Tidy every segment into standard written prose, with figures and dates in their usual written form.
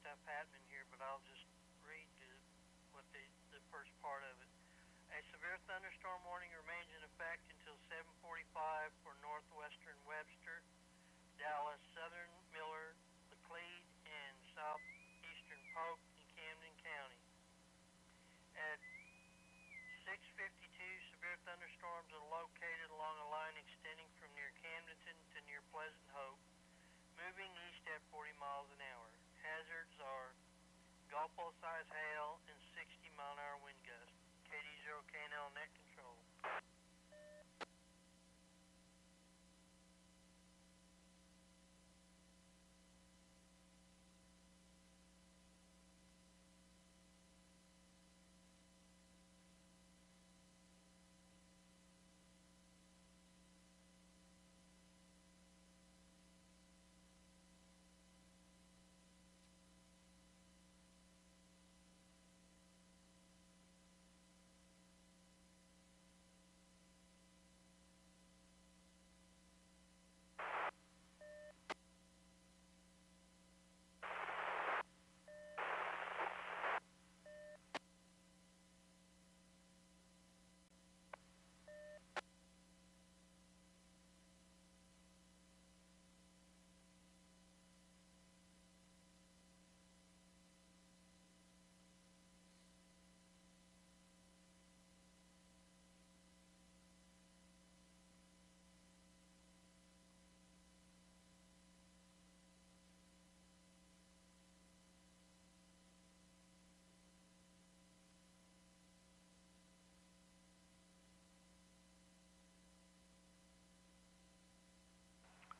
stuff happening here, but I'll just read the first part of it. A severe thunderstorm warning remains in effect until 7:45 for northwestern Webster, Dallas, southern Miller, Laclede, and southeastern Polk and Camden County. At 6:52, severe thunderstorms are located along a line extending from near Camdenton to near Pleasant Hope, moving east at 40 miles an hour. Hazards are golf ball size hail and 60-mile-an-hour wind gusts. KD0KNL net control.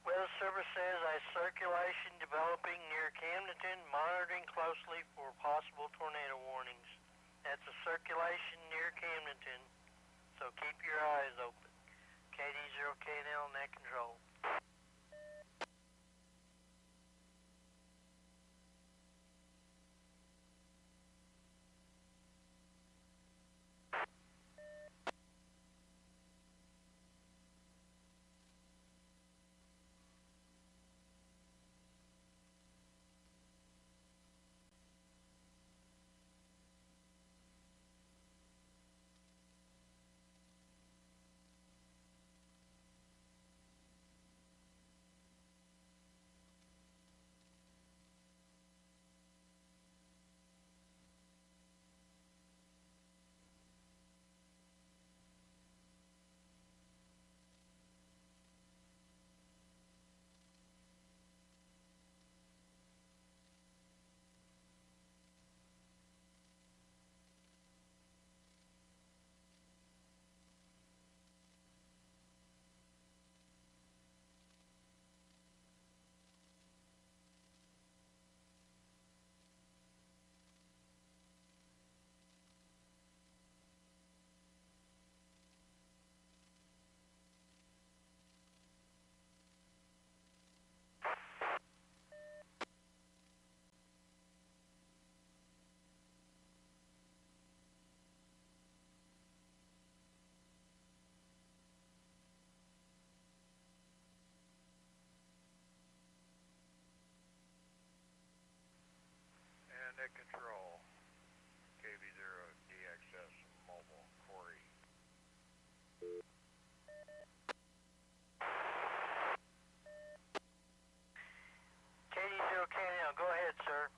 Weather Service says a circulation developing near Camdenton, monitoring closely for possible tornado warnings. That's a circulation near Camdenton, so keep your eyes open. KD0KNL net control. And net control. KV0DXS mobile. Corey. KD0KNL, go ahead, sir.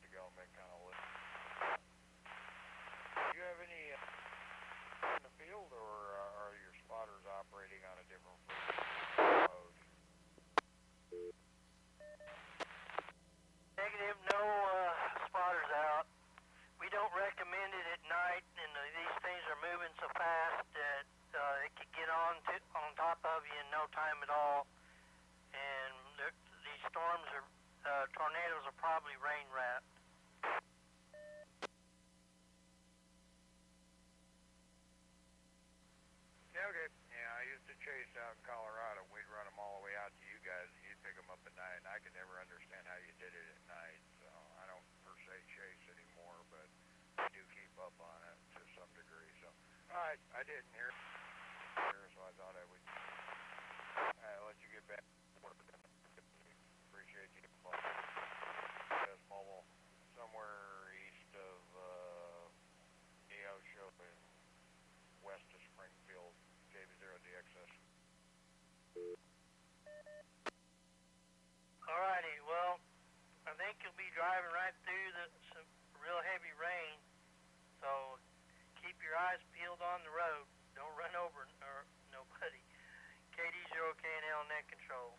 Development kind of list. Do you have any in the field, or are your spotters operating on a different mode? Negative, no spotters out. We don't recommend it at night, and these things are moving so fast that it could get on top of you in no time at all. And these storms tornadoes are probably rain wrapped. Yeah, okay. Yeah, I used to chase out in Colorado. We'd run them all the way out to you guys, and you'd pick them up at night. And I could never understand how you did it at night. So I don't per se chase anymore, but I do keep up on it to some degree. So, all right, I didn't hear, so I JT Yes, Mobile, somewhere east of Neosho and west of Springfield, KB0DXS. Alrighty, well, I think you'll be driving right through some real heavy rain, so keep your eyes peeled on the road. Don't run over nobody. KD0KNL net control.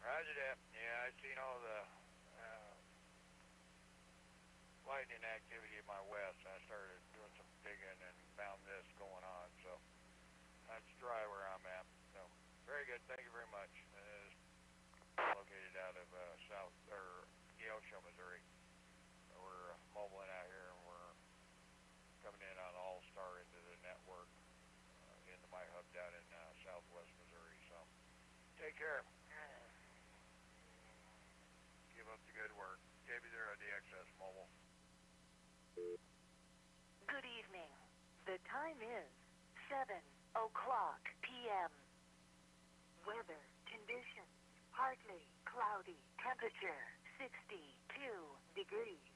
Roger that. Yeah, I seen all the lightning activity in my west, and I started doing some digging and found this going on. So that's dry where I'm at. So very good. Thank you very much. Located out of South or Neosho, Missouri. We're mobiling out here, and we're coming in on All-Star into the network into my hub down in Southwest Missouri. So take care. Keep up the good work. KB0DXS Mobile. Good evening. The time is 7 o'clock p.m. Weather conditions: partly cloudy. Temperature 62 degrees.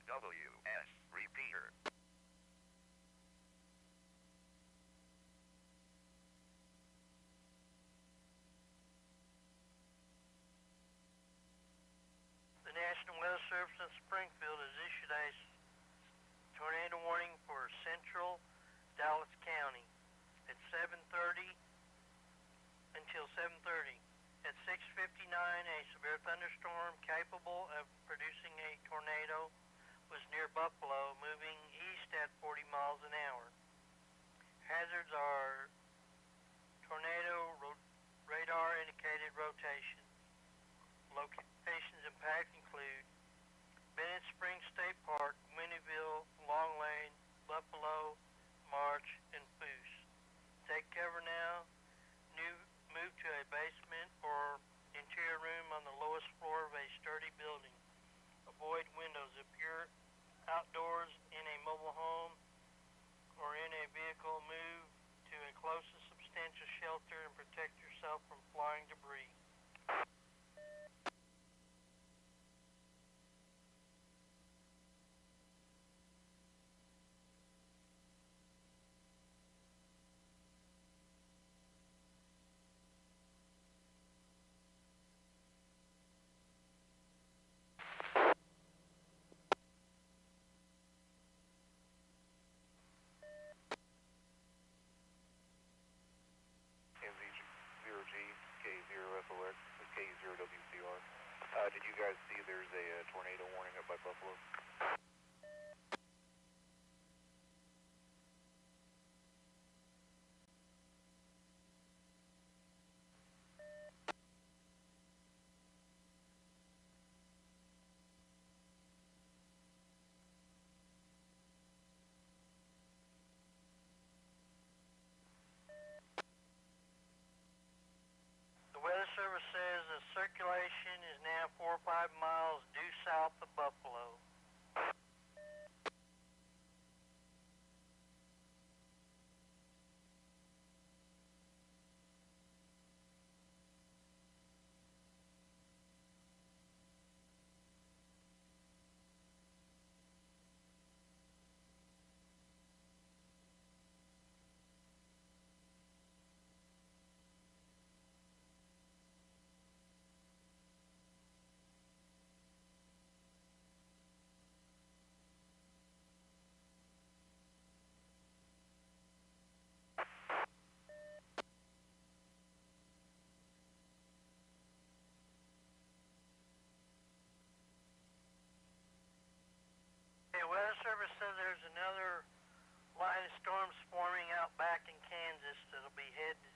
N0NWS repeater. The National Weather Service in Springfield has issued a tornado warning for central Dallas County at 7:30 until 7:30. At 6:59, a severe thunderstorm capable of producing a tornado was near Buffalo, moving east at 40 miles an hour. Hazards are tornado radar indicated rotation. Locations impacted include Bennett Springs State Park, Winnieville, Long Lane, Buffalo, March, and Foose. Take cover now. Move to a basement or interior room on the lowest floor of a sturdy building. Avoid windows. If you're outdoors in a mobile home or in a vehicle, move to a closest substantial shelter and protect yourself from flying debris. MZ0G, K0FOX, K0WCR. Did you guys see there's a tornado warning up by Buffalo? The Weather Service says the circulation is now 4 or 5 miles due south of Buffalo. Forest Service says there's another line of storms forming out back in Kansas that'll be headed.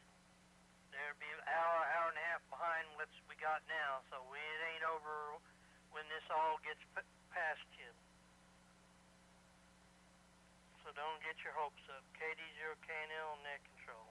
There'll be an hour and a half behind what we got now, so it ain't over when this all gets past you. So don't get your hopes up. KD0KNL net control.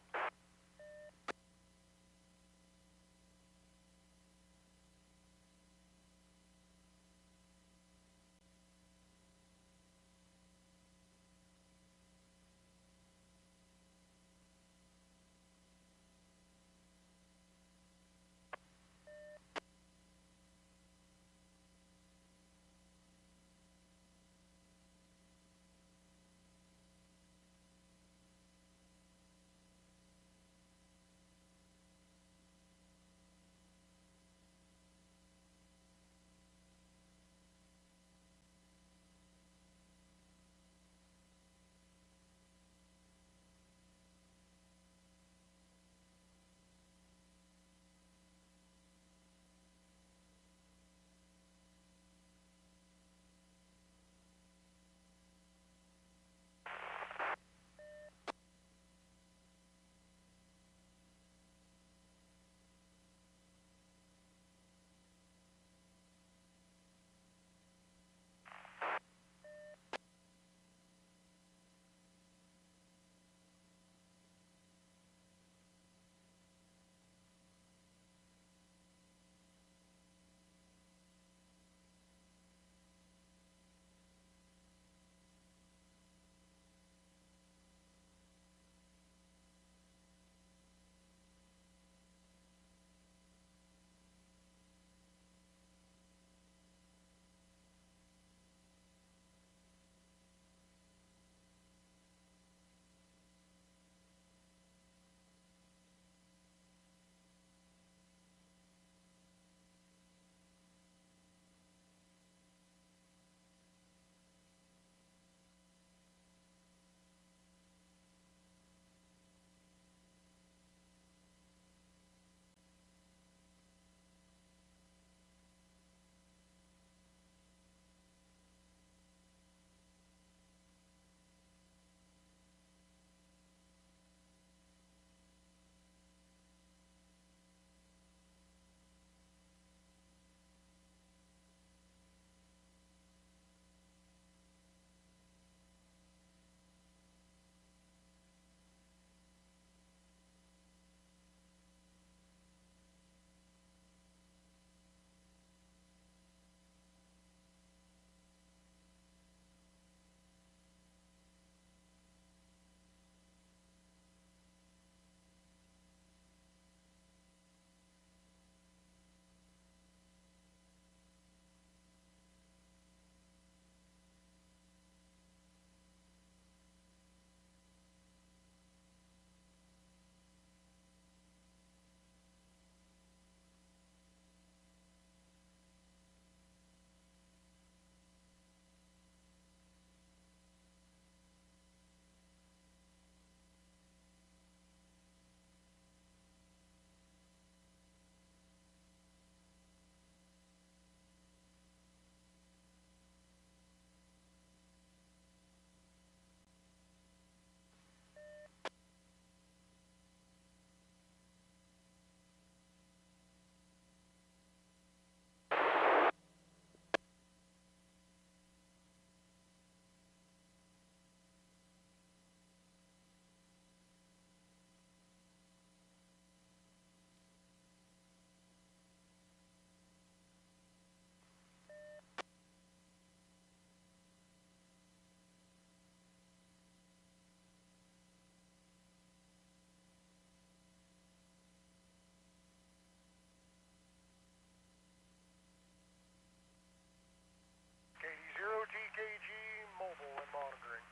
KD0TKG mobile and monitoring.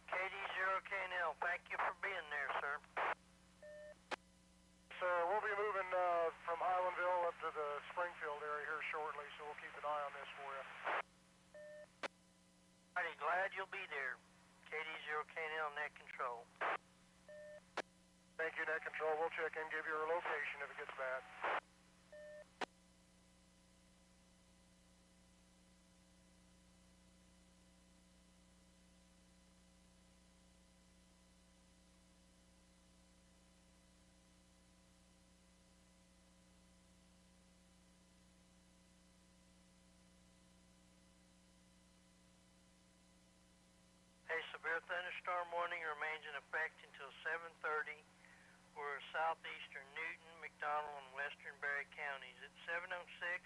KD0KNL, thank you for being there, sir. So we'll be moving from Highlandville up to the Springfield area here shortly, so we'll keep an eye on this for you. Alrighty, glad you'll be there. KD0KNL net control. Thank you, Net Control. We'll check in, give you a location if it gets bad. A severe thunderstorm warning remains in effect until 7:30 for southeastern Newton, McDonald, and western Barry counties. At 7:06,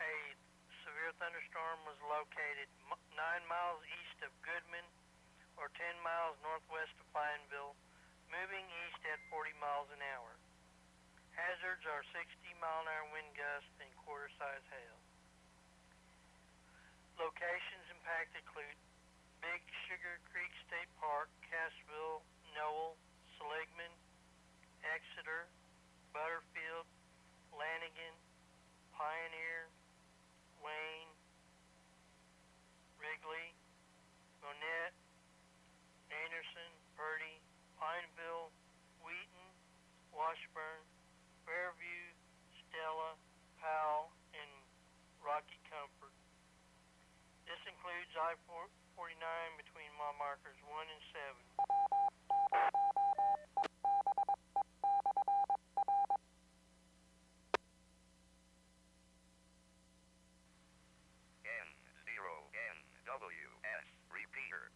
a severe thunderstorm was located 9 miles east of Goodman or 10 miles northwest of Pineville, moving east at 40 miles an hour. Hazards are 60-mile-an-hour wind gusts and quarter-size hail. Locations impacted include Big Sugar Creek State Park, Cassville, Noel, Seligman, Exeter, Butterfield, Lanigan, Pioneer, Wayne, Wrigley, Monette, Anderson, Purdy, Pineville, Wheaton, Washburn, Fairview, Stella, Powell, and Rocky Comfort. This includes I-49 between mile markers 1 and 7. N0NWS repeater.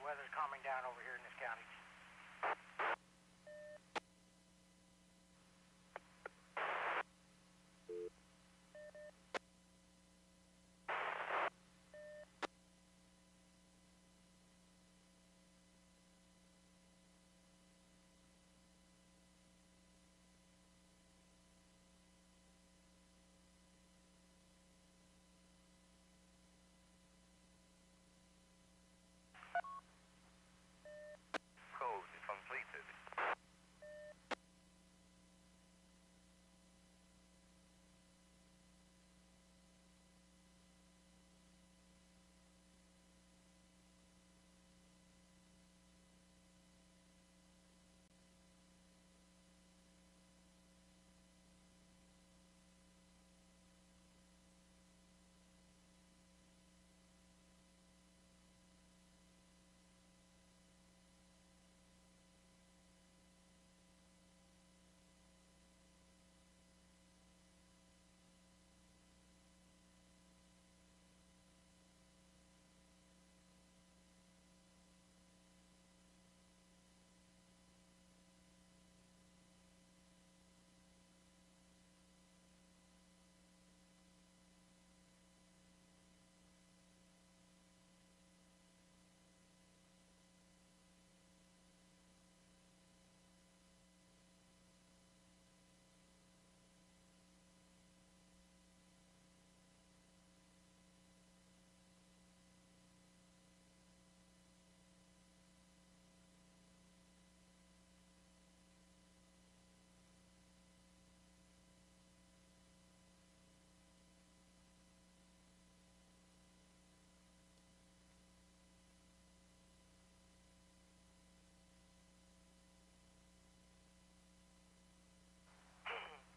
weather's calming down over here in this county. Code completed.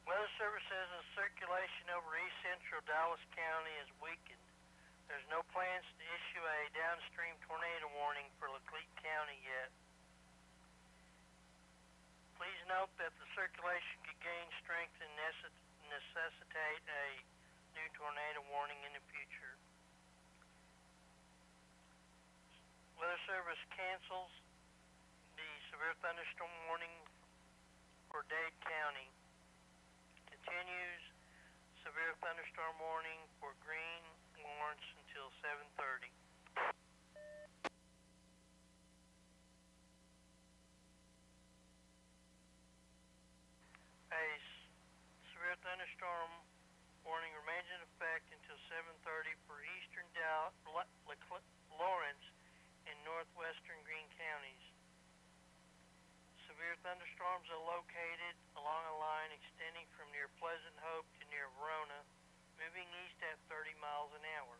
Weather Service says the circulation over east central Dallas County is weakened. There's no plans to issue a downstream tornado warning for Leclerc County yet. Please note that the circulation could gain strength and necessitate a new tornado warning in the future. Weather Service cancels the severe thunderstorm warning for Dade County. Continues severe thunderstorm warning for Greene, Lawrence until 7:30. A severe thunderstorm warning remains in effect until 7:30 for eastern Lawrence and northwestern Greene counties. Severe thunderstorms are located along a line extending from near Pleasant Hope to near Verona, moving east at 30 miles an hour.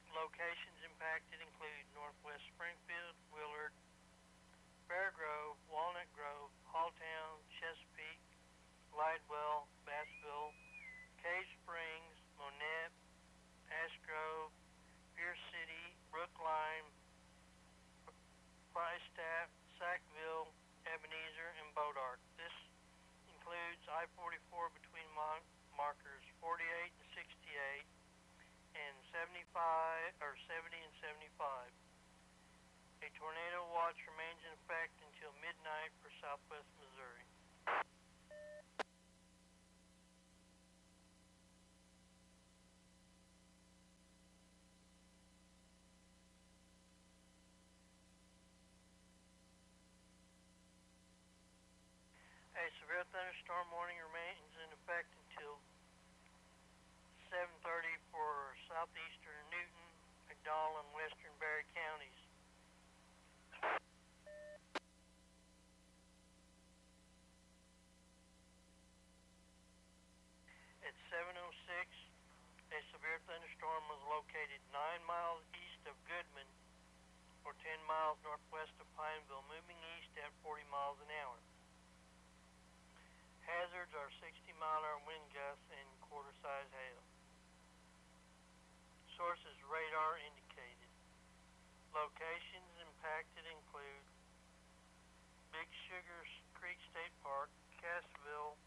Locations impacted include northwest Springfield, Willard, Bear Grove, Walnut Grove, Halltown, Chesapeake, Glidewell, Bassville, Cave Springs, Monette, Ash Grove, Pierce City, Brookline, Flagstaff, Sackville, Ebenezer, and Bodark. This includes I-44 between markers 48 and 68 and 70 and 75. A tornado watch remains in effect until midnight for southwest Missouri. A severe thunderstorm warning remains in effect until 7:30 for southeastern Newton, McDowell, and western Barry counties. At 7:06, a severe thunderstorm was located 9 miles east of Goodman or 10 miles northwest of Pineville, moving east at 40 miles an hour. Hazards are 60-mile-an-hour wind gusts and quarter-size hail. Sources radar indicated. Locations impacted include Big Sugar Creek State Park, Cassville,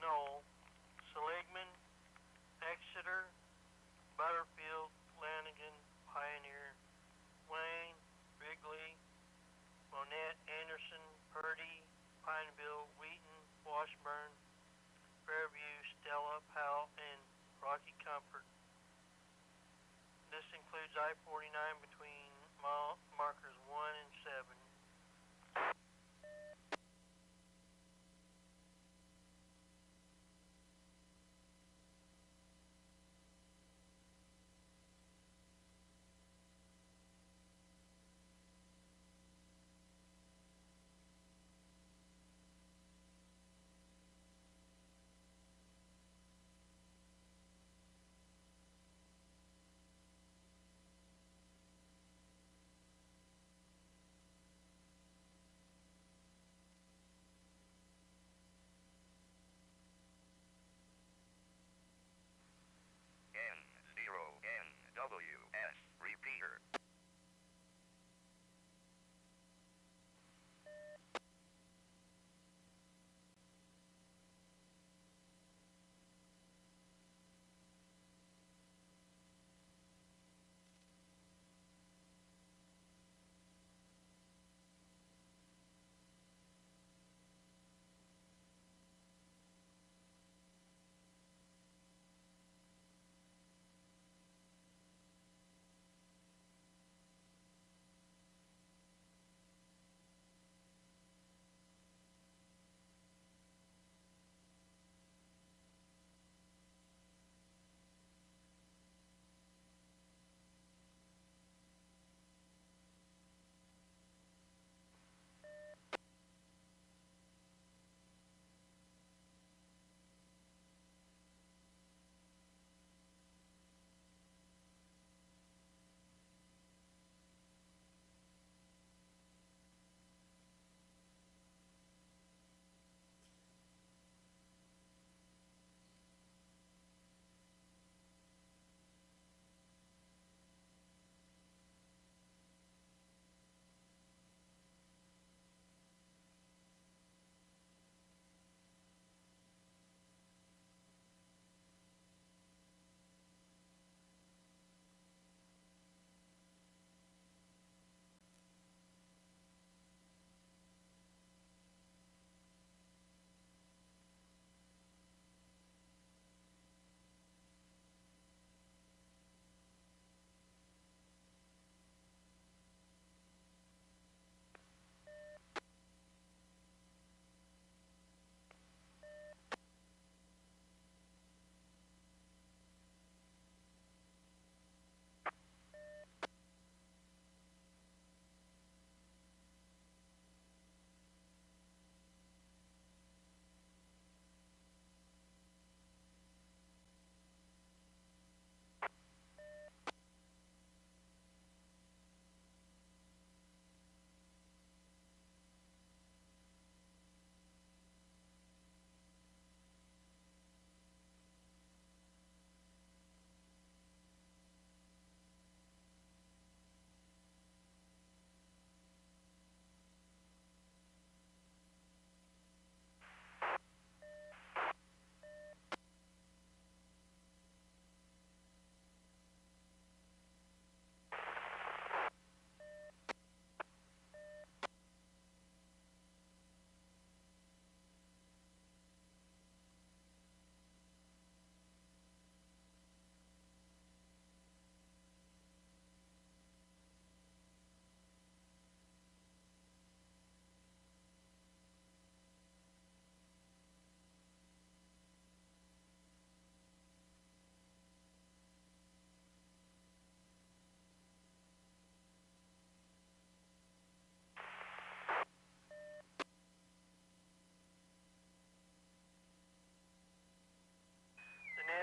Knoll, Seligman, Exeter, Butterfield, Lanigan, Pioneer, Wayne, Pineville, Wheaton, Washburn, Fairview, Stella, Powell, and Rocky Comfort. This includes I-49 between mile markers 1 and 7. N0NWS repeater.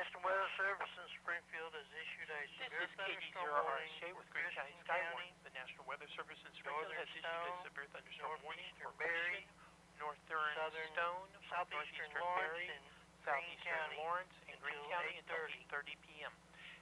National Weather Service in Springfield has issued a severe thunderstorm warning with for Green County Christian Sky County, Warning. The National Weather Service in Springfield Northern has issued a Stone, severe thunderstorm warning for northeastern Berry, Christian, Northern southern Stone, southeastern northeastern Lawrence, Berry, and Green southeastern County Lawrence, and Green until County until 8:30. 8:30 p.m.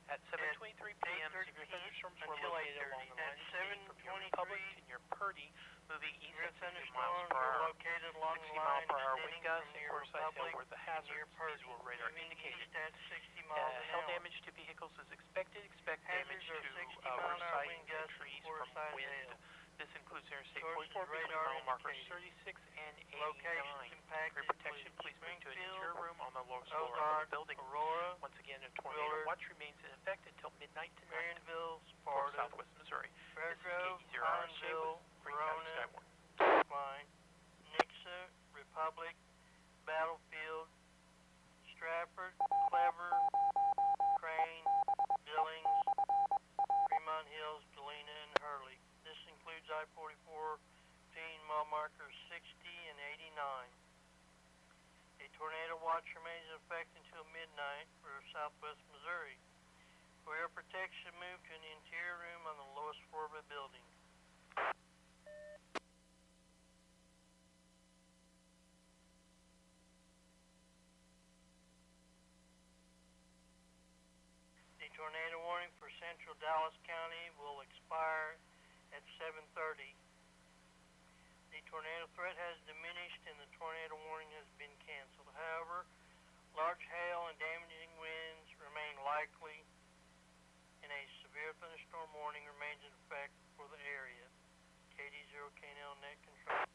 At 7:23 p.m., severe thunderstorms were until located 8:30. along the line At of duty from your 7:23, Republic to near Purdy, moving east severe at 50 miles thunderstorms per are hour. located along 60 the mile line per hour extending wind gusts from and near quarter size hail Republic were the to hazards. near These Purdy, were radar moving indicated. east at 60 miles an Hail hour. damage to vehicles is expected. Expect damage Hazards to are 60 mile roof an hour siding wind and gusts and trees quarter from size wind. hail. This includes Interstate Sources 44 between radar mile markers indicated. 36 and 89. Locations impacted For protection, include please move to an Springfield, interior room on the lowest floor of Ozark, the building. Aurora, Once again, a tornado Willard, watch remains in effect until midnight tonight Marionville, for Sparta, Southwest Missouri. Fairgrove, This is KD0RSJ Hinesville, with Green County Verona, Skywarn. Brookline, Nixa, Republic, Battlefield, Stratford, Clever, Crane, Billings, Fremont Hills, Galena, and Hurley. This includes I-44 mile markers 60 and 89. A tornado watch remains in effect until midnight for Southwest Missouri. For your protection, move to an interior room on the lowest floor of a building. The tornado warning for central Dallas County will expire at 7:30. The tornado threat has diminished and the tornado warning has been canceled. However, large hail and damaging winds remain likely and a severe thunderstorm warning remains in effect for the area. KD0KNL net control.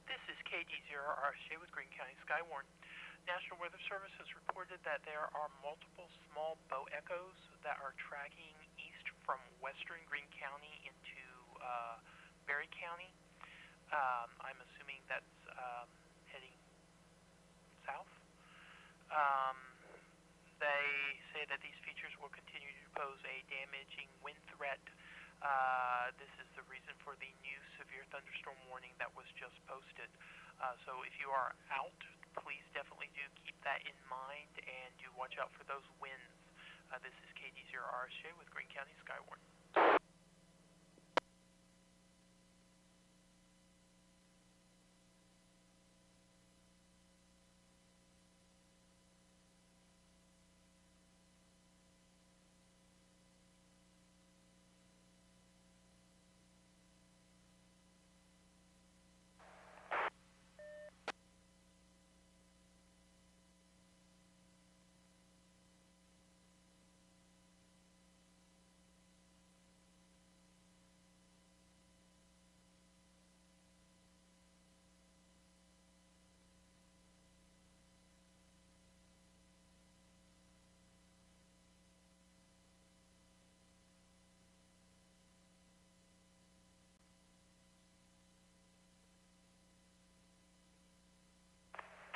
This is KD0RSJ with Green County Skywarn. National Weather Service has reported that there are multiple small bow echoes that are tracking east from western Greene County into Berry County. I'm assuming that's heading south. They say that these features will continue to pose a damaging wind threat. This is the reason for the new severe thunderstorm warning that was just posted. So if you are out, please definitely do keep that in mind and do watch out for those winds. This is KD0RSJ with Green County Skywarn.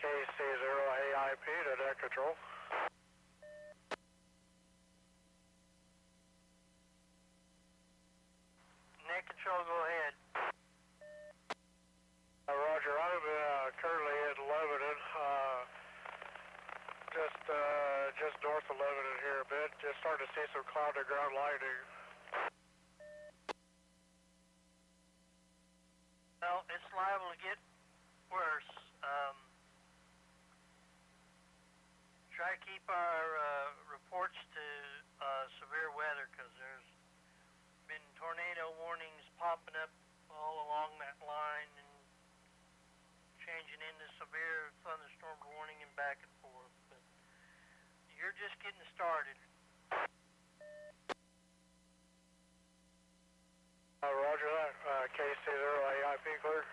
KC0AIP to deck control. Net control, go ahead. Roger, I'm currently at Lebanon, just north of Lebanon here a bit. Just starting to see some cloud to ground lightning. Well, it's liable to get worse. Try to keep our reports to severe weather because there's been tornado warnings popping up all along that line and changing into severe thunderstorm warning and back and forth. But you're just getting started. Roger that. KC0AIP clear.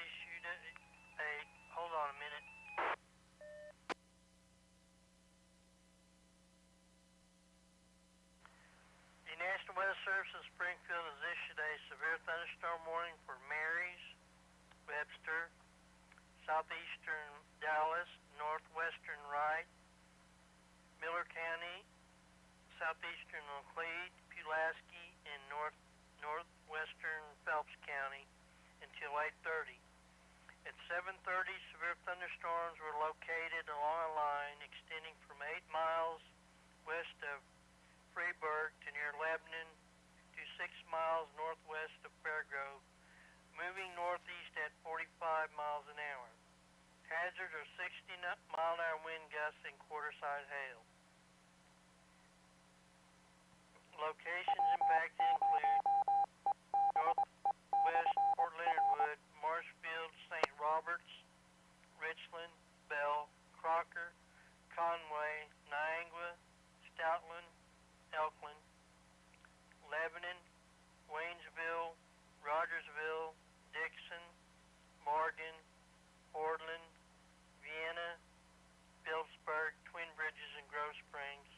issued hold on a minute. The National Weather Service of Springfield has issued a severe thunderstorm warning for Marys, Webster, southeastern Dallas, northwestern Wright, Miller County, southeastern Laclede, Pulaski, and northwestern Phelps County until 8:30. At 7:30, severe thunderstorms were located along a line extending from 8 miles west of Freeburg to near Lebanon to 6 miles northwest of Fairgrove, moving northeast at 45 miles an hour. Hazards are 60-mile-an-hour wind gusts and quarter-size hail. Locations impacted include northwest Fort Leonard Wood, Marshfield, St. Roberts, Richland, Bell, Crocker, Conway, Niagara, Stoutland, Elkland, Lebanon, Waynesville, Rogersville, Dixon, Morgan, Portland, Vienna, Phillipsburg, Twin Bridges, and Grove Springs.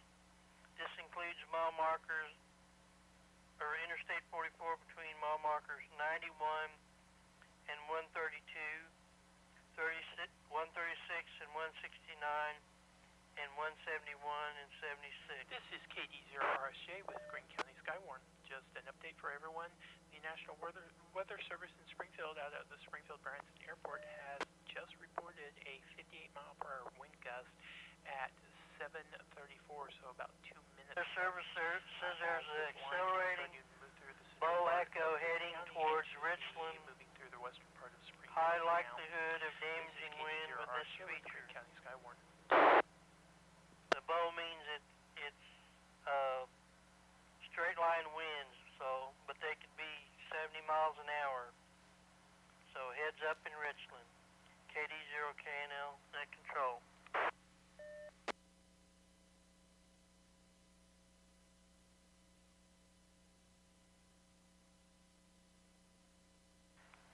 This includes mile markers or Interstate 44 between mile markers 91 and 132, 136 and 169, and 171 and 76. This is KD0RSJ with Greene County Skywarn. Just an update for everyone. The National Weather Service in Springfield out of the Springfield Branson Airport has just reported a 58-mile-per-hour wind gust at 7:34, so about 2 minutes. The service says there's an accelerating low echo heading towards Richland. Moving through the western part of Springfield. High likelihood of damaging wind with this feature. County Skywarn. The bow means it's straight line winds, but they could be 70 miles an hour. So heads up in Richland. KD0KNL, net control.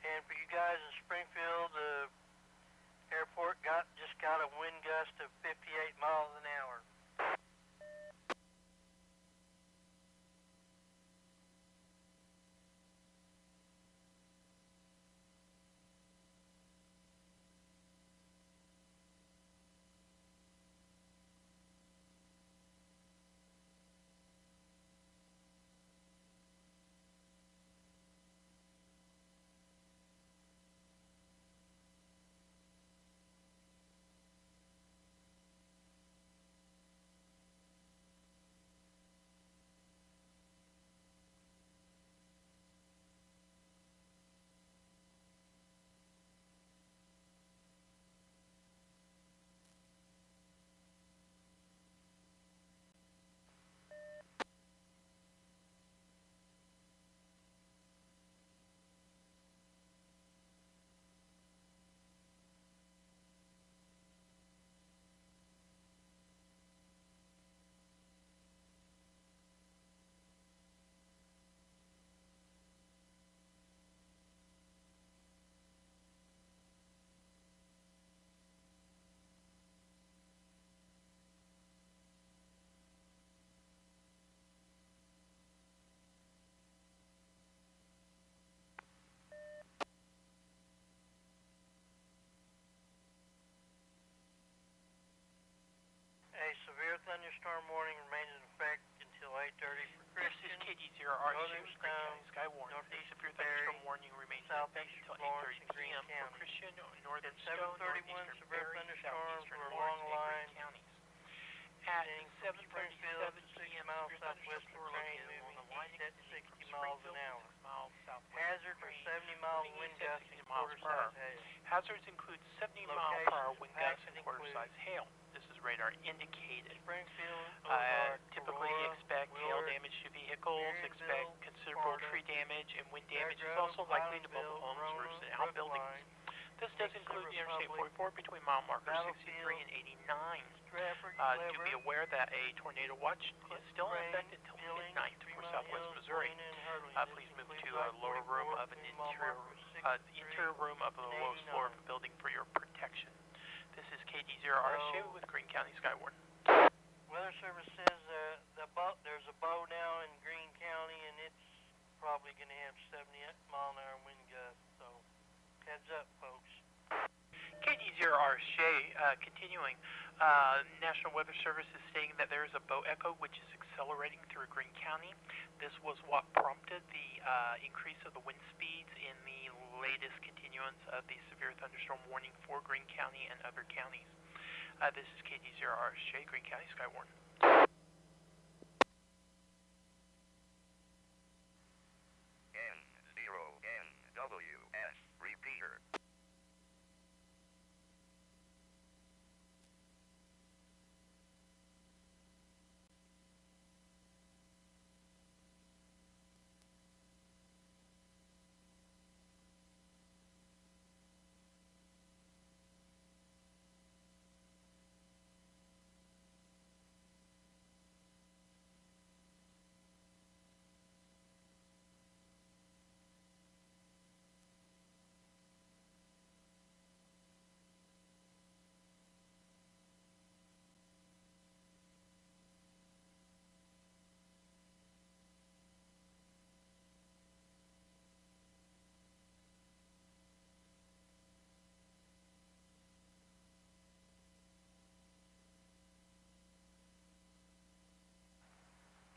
And for you guys in Springfield, the airport just got a wind gust of 58 miles an hour. A severe thunderstorm warning remains in effect until 8:30 for Christian. This is KD0RSJ Northern with Greene County Stone, Skywarn. Northeast Severe Berry, thunderstorm warning remains in effect Southeast until Florence, 8:30 and Greene p.m. for County. Christian, Northern At Stone, 7:31, northeastern severe Berry, thunderstorms southeastern were Lawrence, along the and Greene line counties. At heading from 7:37 Springfield to 6 p.m., miles severe southwest thunderstorms of were Crane, located along moving the line east at extending 60 from miles Springfield an hour. to 6 miles southwest Hazards of are Crane, 70-mile moving wind east at gusts 60 and miles per quarter-size hour. hail. Hazards include 70-mile-per-hour wind gusts and Locations quarter-size hail. This is radar indicated. Springfield, Ozark, Typically Aurora, expect hail Willard, damage to vehicles, expect Marionville, considerable Sparta, tree damage, and wind damage is Fairgrove, also likely to mobile Hinesville, homes, Rona, roofs, and outbuildings. Brookline, The This does Nixon include the Interstate Republic, 44 between mile markers 63 Battlefield, and 89. Stratford, Do Clever, be aware that a tornado watch is still in effect Crane, until Billings, midnight for Fremont Southwest Hills, Missouri. Galena, and Hurley. Please This move includes to a lower room I-44 of an between mile interior, markers the 63 interior room of the and lowest floor of 89. the building for your protection. This is KD0R Shavy with Greene County Skywarn. Weather Service says there's a bow now in Greene County, and it's probably going to have 70-mile-an-hour wind gusts. So, heads up, folks. KD0R Shay, continuing. National Weather Service is stating that there is a bow echo which is accelerating through Greene County. This was what prompted the increase of the wind speeds in the latest continuance of the severe thunderstorm warning for Greene County and other counties. This is KD0R Shay, Greene County Skywarn. N0NWS, repeater.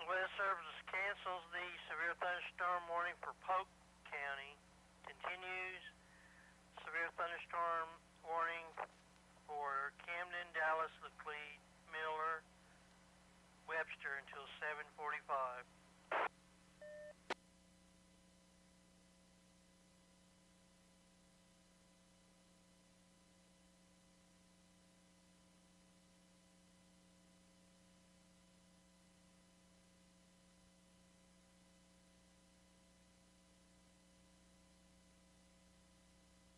Weather Service cancels the severe thunderstorm warning for Polk County. Continues severe thunderstorm warning for Camden, Dallas, Laclede, Miller, Webster until 7:45.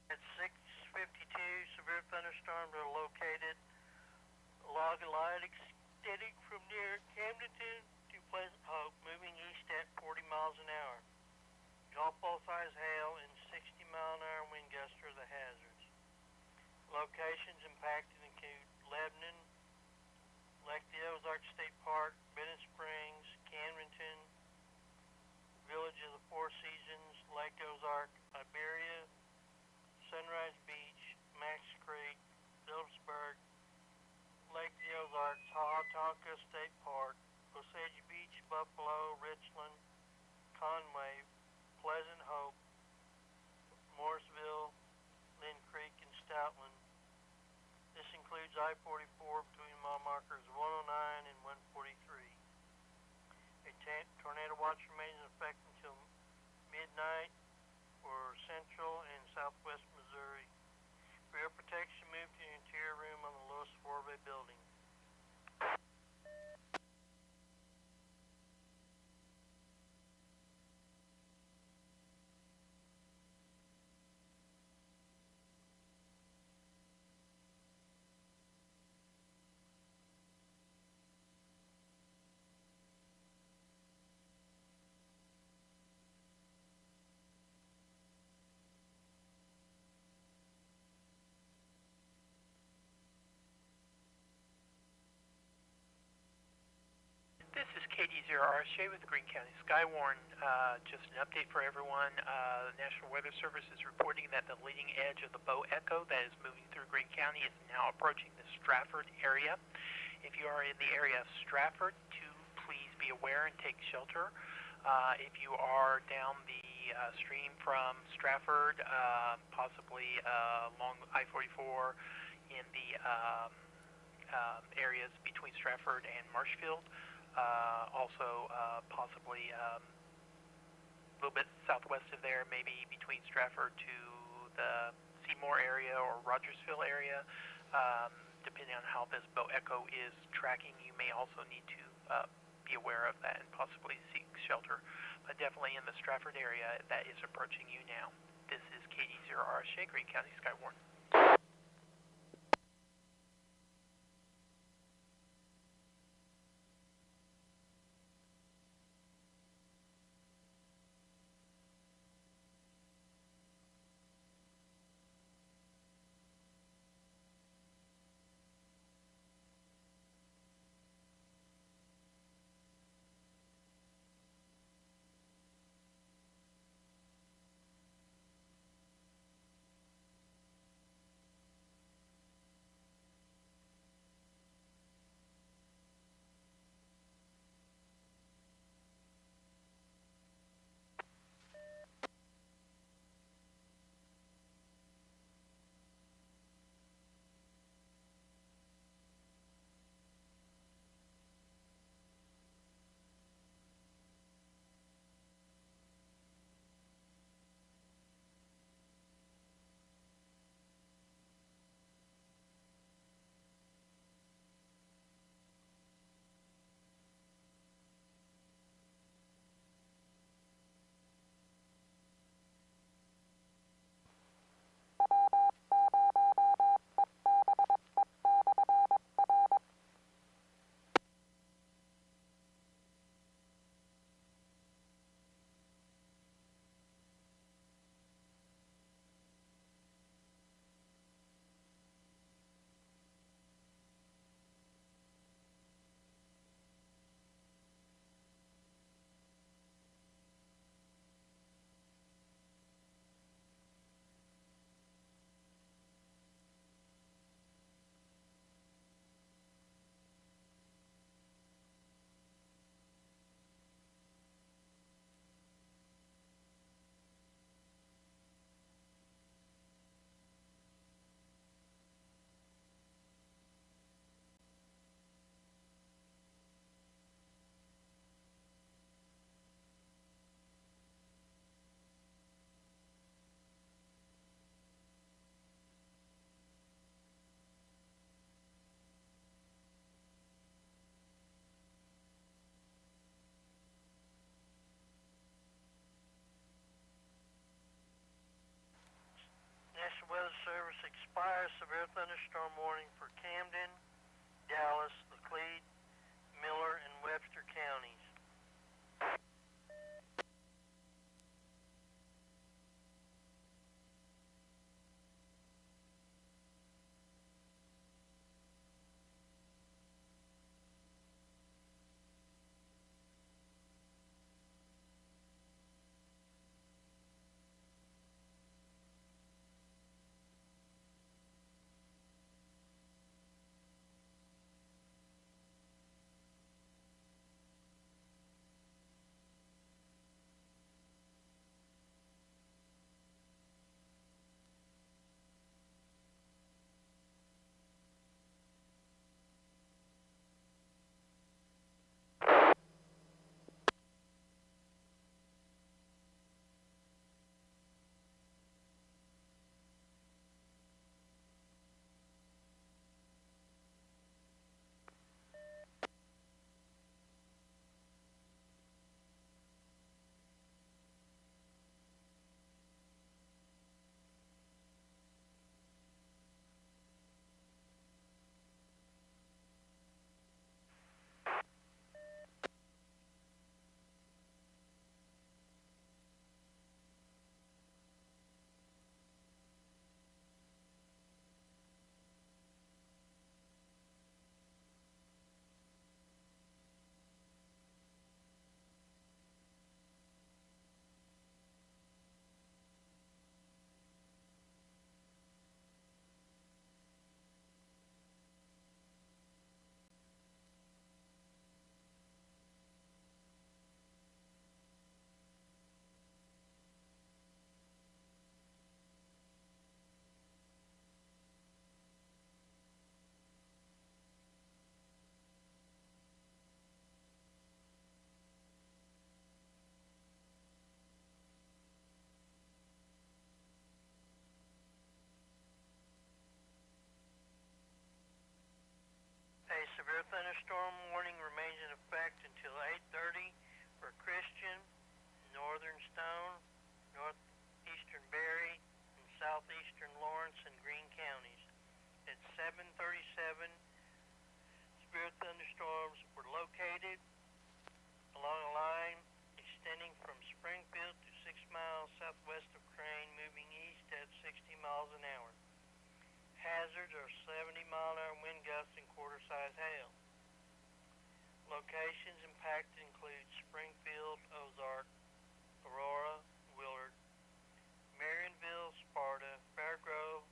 At 6:52, severe thunderstorms are located along a line extending from near Camdenton to Pleasant Hope, moving east at 40 miles an hour. Golf ball size hail and 60-mile-an-hour wind gusts are the hazards. Locations impacted include Lebanon, Lake the Ozark State Park, Bennett Springs, Camdenton, Village of the Four Seasons, Lake Ozark, Iberia, Sunrise Beach, Max Creek, Phillipsburg, Lake the Ozarks, Haw-Tonka State Park, Osage Beach, Buffalo, Richland, Conway, Pleasant Hope, Morrisville, Lynn Creek, and Stoutland. This includes I-44 between mile markers 109 and 143. A tornado watch remains in effect until midnight for central and southwest Missouri. For your protection, move to the interior room on the lowest floor of a building. This is KD0R Shay with Greene County Skywarn. Just an update for everyone. The National Weather Service is reporting that the leading edge of the bow echo that is moving through Greene County is now approaching the Stratford area. If you are in the area of Stratford, please be aware and take shelter. If you are down the stream from Stratford, possibly along I-44 in the areas between Stratford and Marshfield, also possibly a little bit southwest of there, maybe between Stratford to the Seymour area or Rogersville area. Depending on how this bow echo is tracking, you may also need to be aware of that and possibly seek shelter. But definitely in the Stratford area, that is approaching you now. This is KD0RSJ, Greene County Skywarn. National Weather Service expires severe thunderstorm warning for Camden, Dallas, Laclede, Miller, and Webster counties. A severe thunderstorm warning remains in effect until 8:30 for Christian, Northern Stone, Northeastern Berry, Lawrence, and Greene counties. At 7:37, severe thunderstorms were located along a line extending from Springfield to 6 miles southwest of Crane, moving east at 60 miles an hour. Hazards are 70-mile-an-hour wind gusts and quarter-size hail. Locations impacted include Springfield, Ozark, Aurora, Willard, Marionville, Sparta, Fairgrove,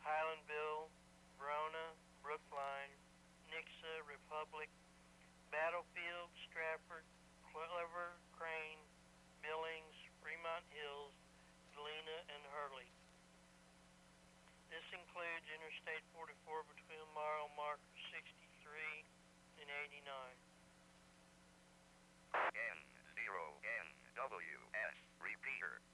Highlandville, Verona, Brookline, Nixa, Republic, Battlefield, Stratford, Clover, Crane, Billings, Fremont Hills, Galena, and Hurley. This includes Interstate 44 between mile markers 63 and 89. N0NWS repeater.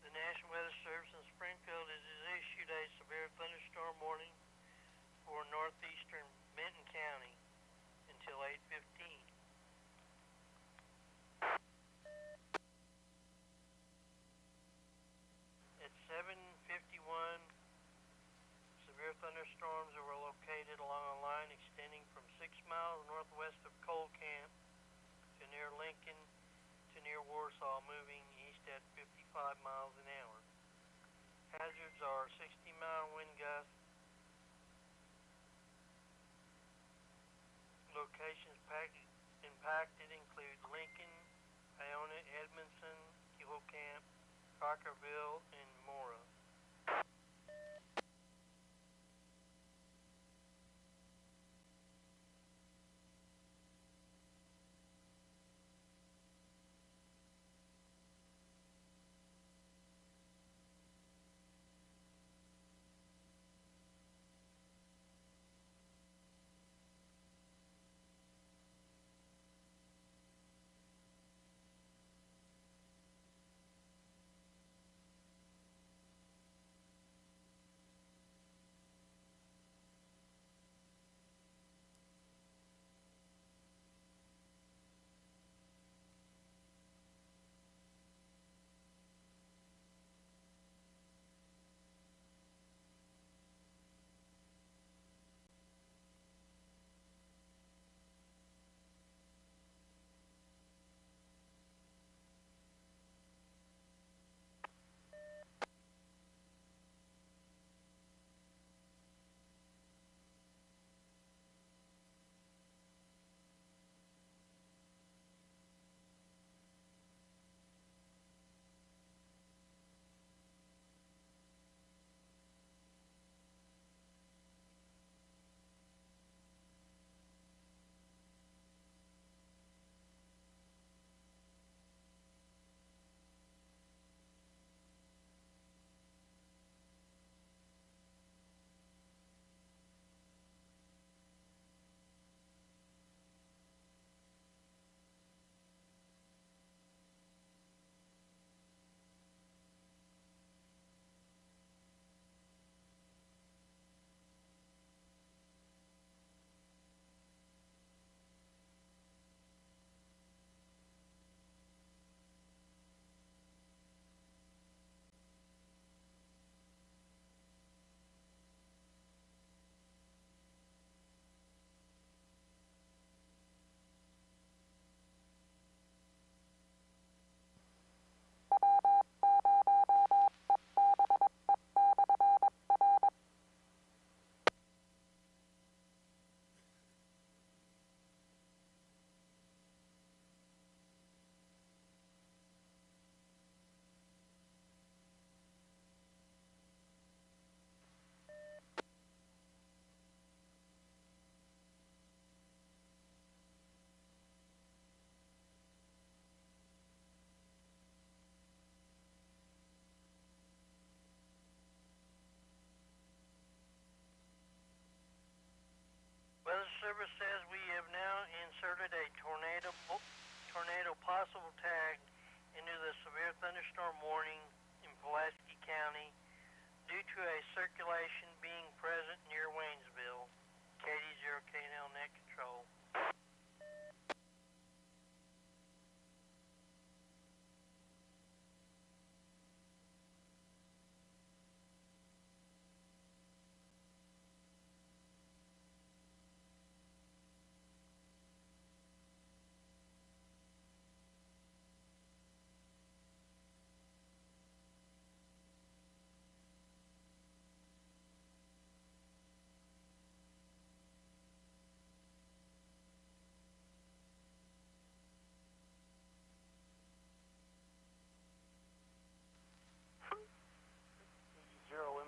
The National Weather Service in Springfield has issued a severe thunderstorm warning for northeastern Benton County until 8:15. At 7:51, severe thunderstorms were located along a line extending from 6 miles northwest of Cole Camp to near Lincoln to near Warsaw, moving east at 55 miles an hour. Hazards are 60-mile wind gusts. Locations impacted include Lincoln, Iona, Edmondson, Kewell Camp, Cockerville, and Mora. Service says we have now inserted a tornado possible tag into the severe thunderstorm warning in Pulaski County due to a circulation being present near Waynesville. KD0KNL net control.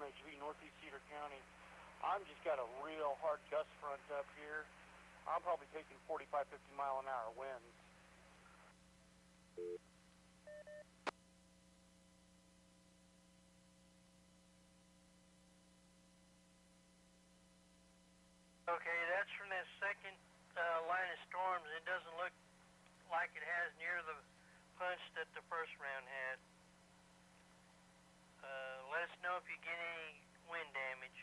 MHV, Northeast Cedar County. I'm just got a real hard gust front up here. I'm probably taking 45, 50 mile an hour winds. Okay, that's from that second line of storms. It doesn't look like it has near the punch that the first round had. Let us know if you get any wind damage.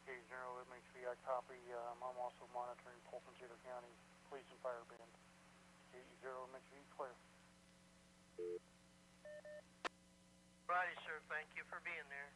K0 MHV, I copy. I'm also monitoring Polson Cedar County Police and Fire Band. K0 MHV, clear. Righty, sir. Thank you for being there.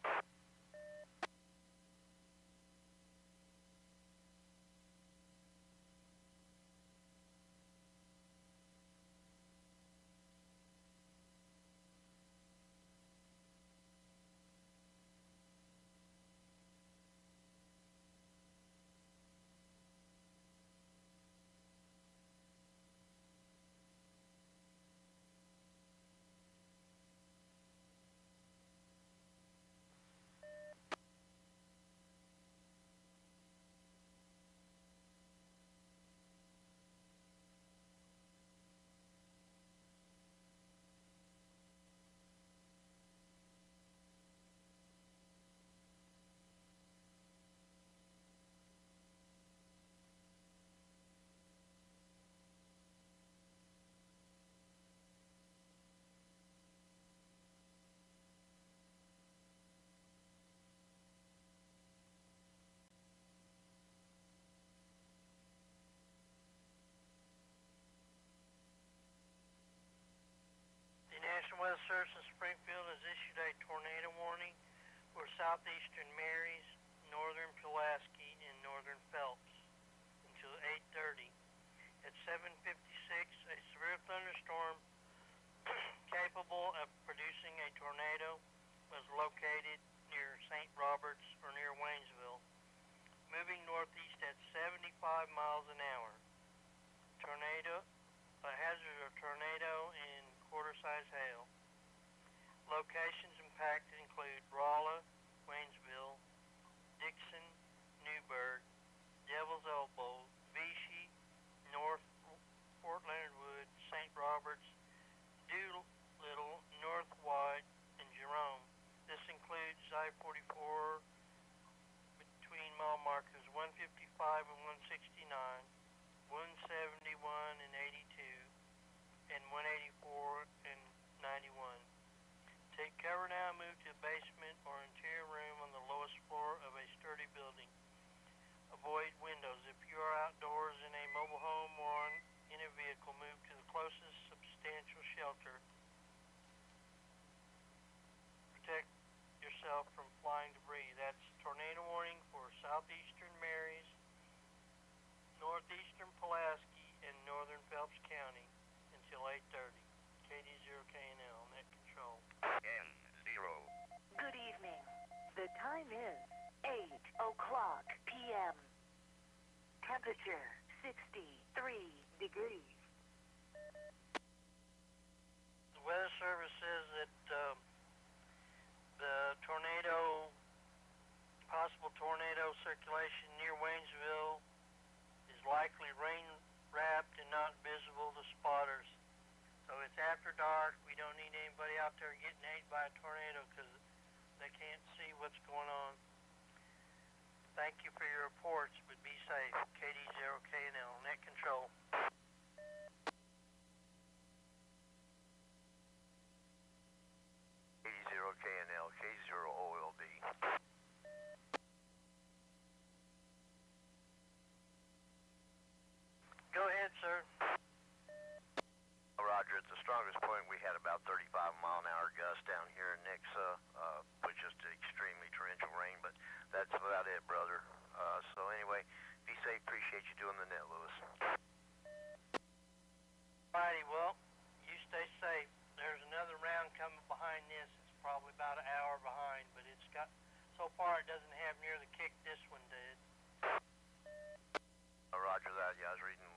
National Weather Service in Springfield has issued a tornado warning for southeastern Marys, northern Pulaski, and northern Phelps until 8:30. At 7:56, a severe thunderstorm capable of producing a tornado was located near St. Roberts or near Waynesville, moving northeast at 75 miles an hour. A hazard of tornado and quarter-size hail. Locations impacted include Rolla, Waynesville, Dixon, Newburgh, Devil's Elbow, Vichy, North Fort Leonard Wood, St. Roberts, Doolittle, North White, and Jerome. This includes I-44 between mile markers 155 and 169, 171 and 82, and 184 and 91. Take cover now, move to a basement or interior room on the lowest floor of a sturdy building. Avoid windows. If you are outdoors in a mobile home or in a vehicle, move to the closest substantial shelter. Protect yourself from flying debris. That's tornado warning for southeastern Marys, northeastern Pulaski, and northern Phelps County until 8:30. KD0KNL, net control. N0. Good evening. The time is 8 o'clock p.m. Temperature 63 degrees. The Weather Service says that the possible tornado circulation near Waynesville is likely rain-wrapped and not visible to spotters. So it's after dark. We don't need anybody out there getting ate by a tornado because they can't see what's going on. Thank you for your reports, but be safe. KD0KNL, net control. KD0KNL, K0OLD. Go ahead, sir. Roger, at the strongest point we had about 35-mile-an-hour gusts down here in Nixa, which is extremely torrential rain, but that's about it, brother. So anyway, be safe. Appreciate you doing the net, Lewis. Alrighty, well, you stay safe. There's another round coming behind this. It's probably about an hour behind, but it's got, so far it doesn't have near the kick this one did. Roger that. Yeah, I was reading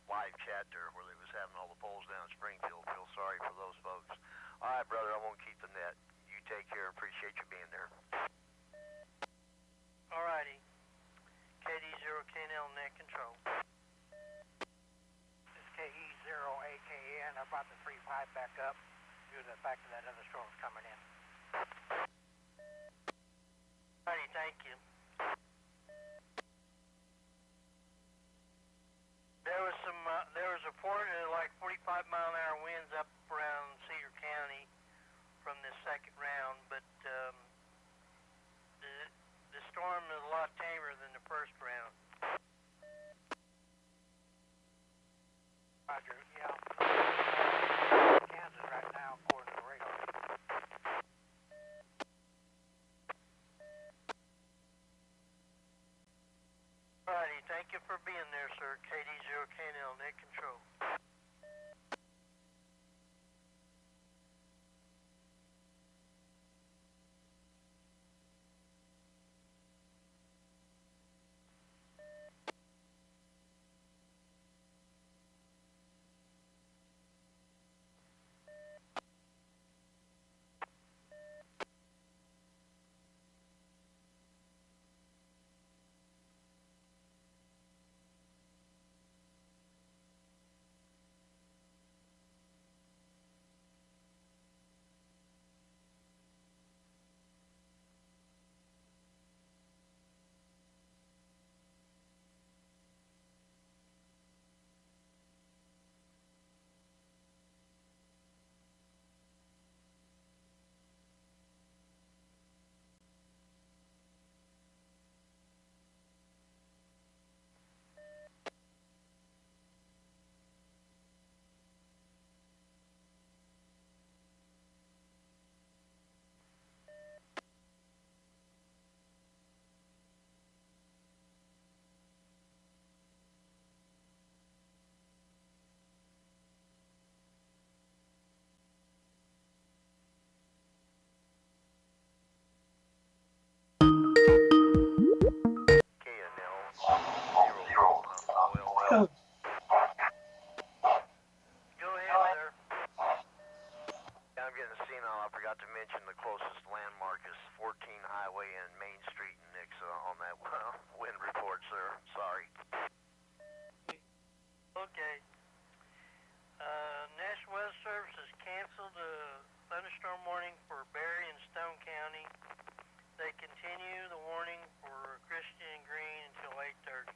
live chat there where they was having all the polls down in Springfield. Feel sorry for those folks. All right, brother, I won't keep the net. You take care. Appreciate you being there. Alrighty. KD0KNL, net control. This is KE0AKN. I brought the 3-5 back up due to the fact that other storm's coming in. Alrighty, thank you. There was reported like 45-mile-an-hour winds up around Cedar County from this second round, but the storm is a lot tamer than the first round. Roger, yeah. Kansas right now, according to the radar. Alrighty, thank you for being there, sir. KD0KNL, net control. KNL, 0 Go ahead, sir. Yeah, I'm getting senile. I forgot to mention the closest landmark is 14 Highway and Main Street in Nixa on that wind report, sir. Sorry. Okay. National Weather Service has canceled a thunderstorm warning for Berry and Stone County. They continue the warning for Christian and Green until 8:30.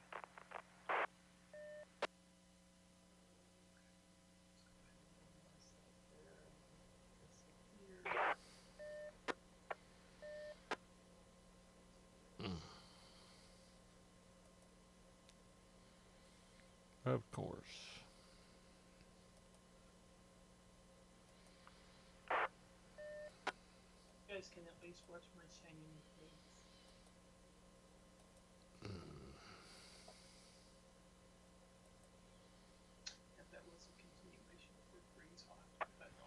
Of course. You guys can at least watch my shiny new face. If that was a continuation for Breeze, I'll have to put that on.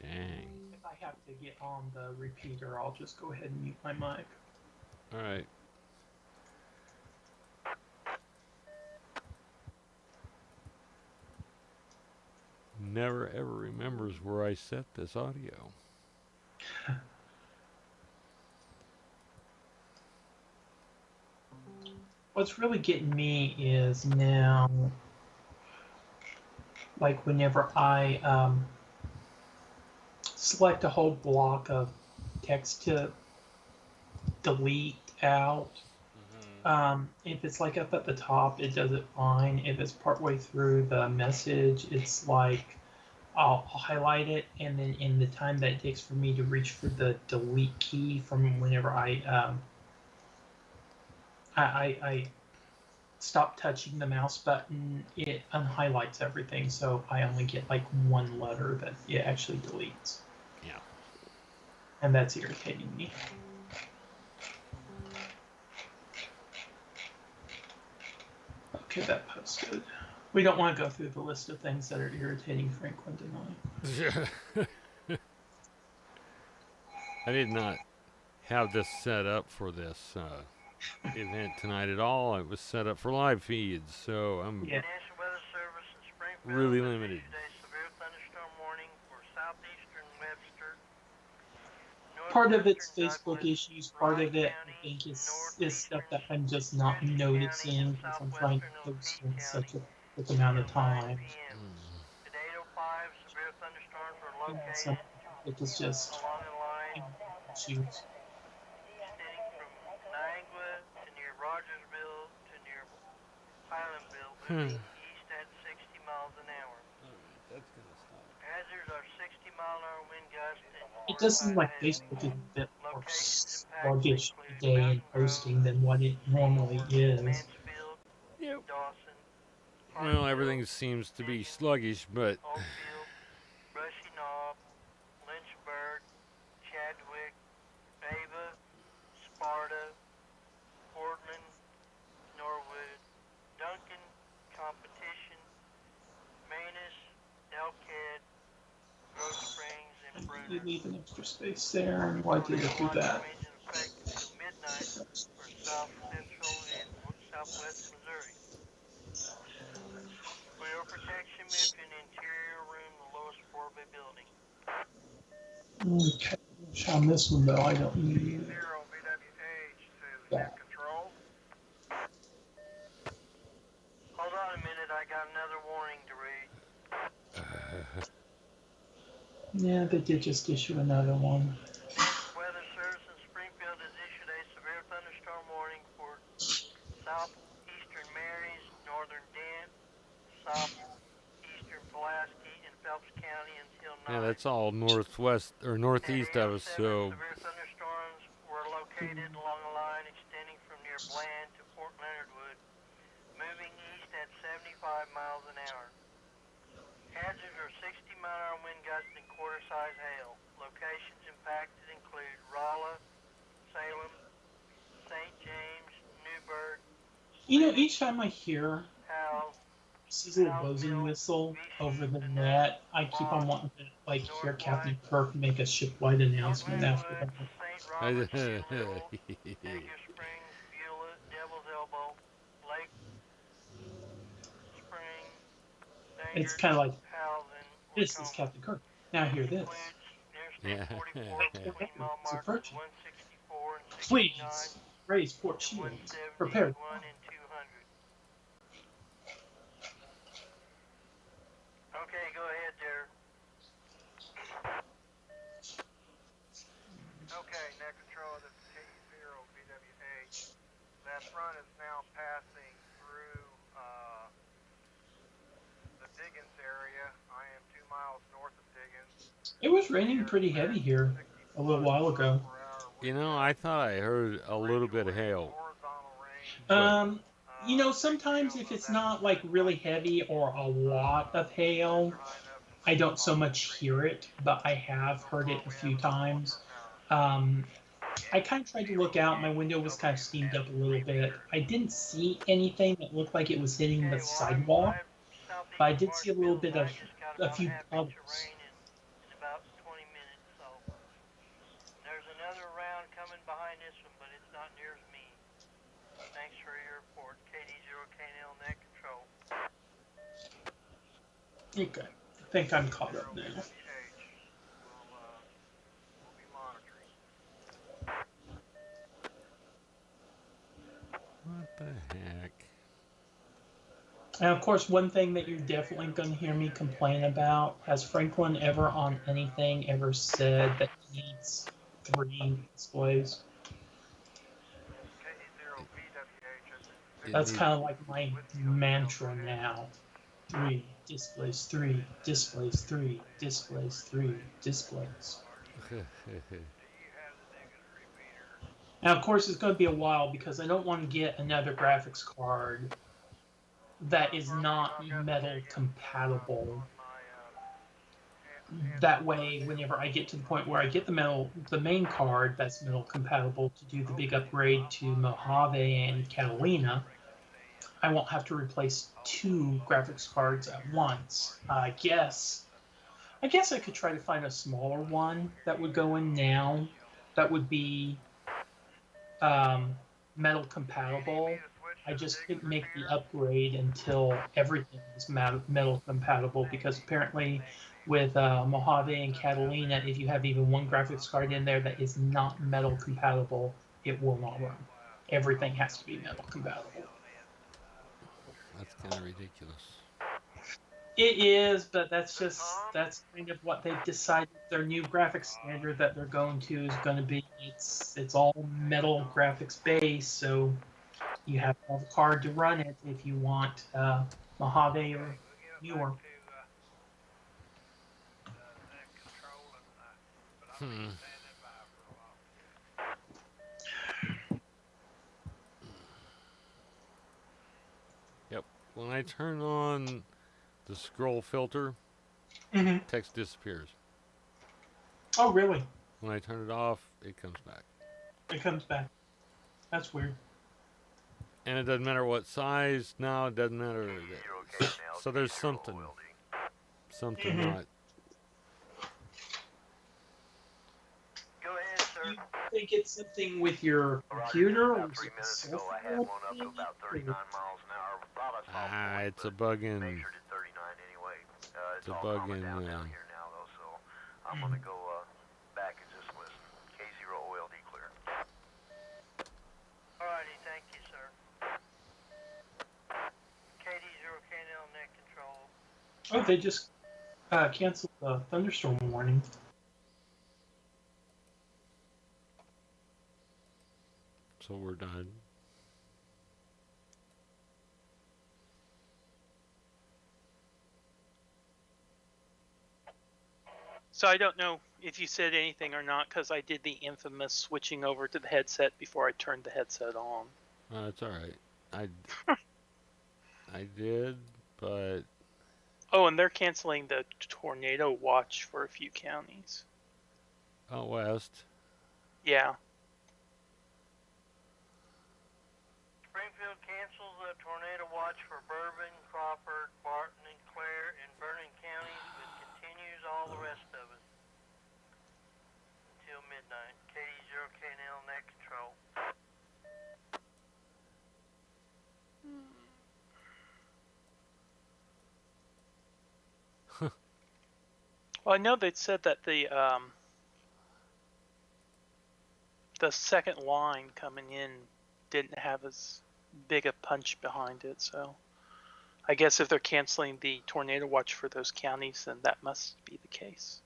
Dang. If I have to get on the repeater, I'll just go ahead and mute my mic. All right. Never ever remembers where I set this audio. what's really getting me is now, like whenever I select a whole block of text to delete out. If it's like up at the top, it does it fine. If it's partway through the message, it's like I'll highlight it, and then in the time that it takes for me to reach for the delete key from whenever I stop touching the mouse button, it unhighlights everything, so I only get like one letter that it actually deletes. Yeah. And that's irritating me. Okay, that post's good. We don't want to go through the list of things that are irritating Franklin tonight. I did not have this set up for this event tonight at all. It was set up for live feeds, so I'm Yeah. National Weather Service in Springfield really has limited. issued a severe thunderstorm warning for southeastern Webster. Part of it's northwestern Facebook Douglas, issues, part Wright of it I County, think is northeastern stuff that I'm just not Francis County, noticing and because I'm trying to southwestern post Lafitte in such County a quick amount of until 9 time. p.m. At 8:05, severe thunderstorms were Yeah, so located it is just along the line issues. extending from Niagara to near Rogersville to near Highlandville, moving east at 60 miles an hour. That's gonna stop. Hazards are 60-mile-an-hour wind gusts and It does seem like hail. Facebook is a bit more Locations impacted sluggish include today in Mountain Grove, posting than what it normally Seymour, is. Mansfield, Yep. Dawson, Well, Hartsville, everything seems to be sluggish, but Oakfield, Brushy Knob, Lynchburg, Chadwick, Ava, Sparta, Portland, Norwood, Duncan, Competition, Manus, Elkhead, Grove Springs, and You Bruner. leave an extra space there, and why did it do that? Remains in effect until midnight for south central and southwest Missouri. For your protection, move to an interior room, the lowest floor of a building. Okay. On this one though, I don't need it. 0 VWH to Yeah. net control. Hold on a minute, I got another warning to read. Yeah, they did just issue another one. Weather Service in Springfield has issued a severe thunderstorm warning for southeastern Marys, northern Dent, southeastern Pulaski, and Phelps County until 9. yeah, that's all northwest or northeast of us. So Severe thunderstorms were located along a line extending from near Bland to Fort Leonard Wood, moving east at 75 miles an hour. Hazards are 60-mile-an-hour wind gusts and quarter-size hail. Locations impacted include Rolla, Salem, St. James, Newburgh, You know, each time I hear Howell, this little buzzing whistle over the net, I keep on wanting to like hear Captain Kirk make a shipwide announcement after that. St. Robert, Little, Edgar Springs, Beulah, Devil's Elbow, Lake Spring, It's kind of like, Howland, this is Captain Kirk. Now hear this. yeah. It's approaching. 164 and 69, Please raise port shields. Prepare. 171 and 200. Okay, go ahead there. Okay, net control of the K0 VWH. That front is now passing through the Diggins area. I am 2 miles north of Diggins. It was raining pretty heavy here a little while ago. You know, I thought I heard a little bit of hail. You know, sometimes if it's not like really heavy or a lot of hail, I don't so much hear it, but I have heard it a few times. I kind of tried to look out. My window was kind of steamed up a little bit. I didn't see anything that looked like it was hitting the sidewalk, but I did see a little bit of a few puddles. In about 20 minutes, so there's another round coming behind this one, but it's not near as mean. Thanks for your report, KD0KNL net control. Okay, I think I'm caught up now. We'll be monitoring. What the hell? And of course, one thing that you're definitely going to hear me complain about, has Franklin ever on anything ever said that he needs 3 displays? It That's needs, kind of like my mantra now. 3 displays, 3 displays, 3 displays, 3 displays. Now, of course, it's going to be a while because I don't want to get another graphics card that is not metal compatible. That way, whenever I get to the point where I get the main card that's metal compatible to do the big upgrade to Mojave and Catalina, I won't have to replace 2 graphics cards at once. I guess I could try to find a smaller one that would go in now. That would be metal compatible. I just couldn't make the upgrade until everything was metal compatible, because apparently with Mojave and Catalina, if you have even one graphics card in there that is not metal compatible, it will not run. Everything has to be metal compatible. that's kind of ridiculous. It is, but that's kind of what they've decided. Their new graphics standard that they're going to is going to be, it's all metal graphics base, so you have to have a card to run it if you want Mojave or newer. Yep. When I turn on the scroll filter, text disappears. Oh, really? When I turn it off, it comes back. It comes back. That's weird. And it doesn't matter what size. Now it doesn't matter. So there's something not. Go ahead, sir. Do you think it's something with your computer, or is it the software? I had one up to about 39 miles an hour. Thought I saw Ah, 40, it's a but bug in. measured at 39 anyway. It's a all bug calming in, down here now, though, so I'm going to go back and just listen. K0 OLD clear. Alrighty, thank you, sir. KD0KNL net control. Oh, they just canceled the thunderstorm warning. So we're done. So I don't know if you said anything or not, because I did the infamous switching over to the headset before I turned the headset on. It's all right. I did, but Oh, and they're canceling the tornado watch for a few counties. out west. Yeah. Springfield cancels the tornado watch for Bourbon, Crawford, Barton, and Clare in Vernon counties, but continues all the rest of it until midnight. KD0KNL net control. Well, I know they said that the second line coming in didn't have as big a punch behind it, so I guess if they're canceling the tornado watch for those counties, then that must be the case.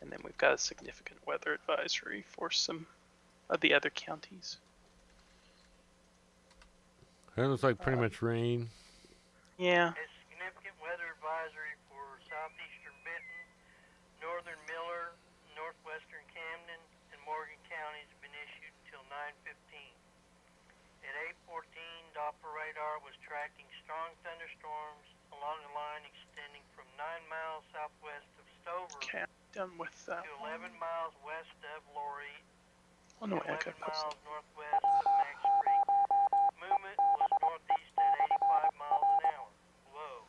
And then we've got a significant weather advisory for some of the other counties. It looks like pretty much rain. Yeah. A significant weather advisory for southeastern Benton, northern Miller, northwestern Camden, and Morgan counties have been issued until 9:15. At 8:14, Doppler radar was tracking strong thunderstorms along a line extending from 9 miles southwest of Stover Okay, done with that. to 11 miles west of Laurie Oh no, and I got 11 miles northwest of Max Creek. Movement was northeast at 85 miles an hour. Whoa.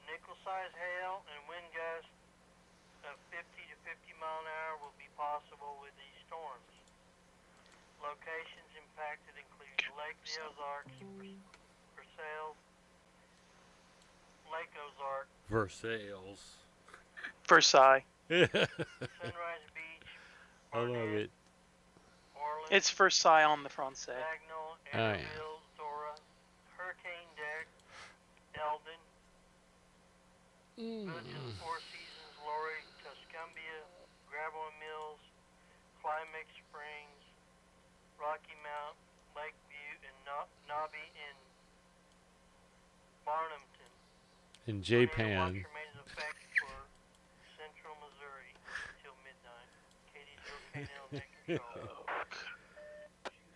Nickel-sized hail and wind gusts of 50 to 50 mile an hour will be possible with these storms. Locations impacted include Lake the Ozarks, Versailles, Lake Ozark, Versailles. Versailles. Sunrise Beach, I love it. Orleans, It's Versailles on the Francais. Bagnall, Oh, yeah. Amarillo, Zora, Hurricane Deck, Eldon, Villages, Four Seasons, Lori, Tuscumbia, Gravel and Mills, Climax Springs, Rocky Mount, Lakeview, and Nobby in Barnumton. In Tornado Japan. watch remains in effect for central Missouri till midnight. KD0KNL net control.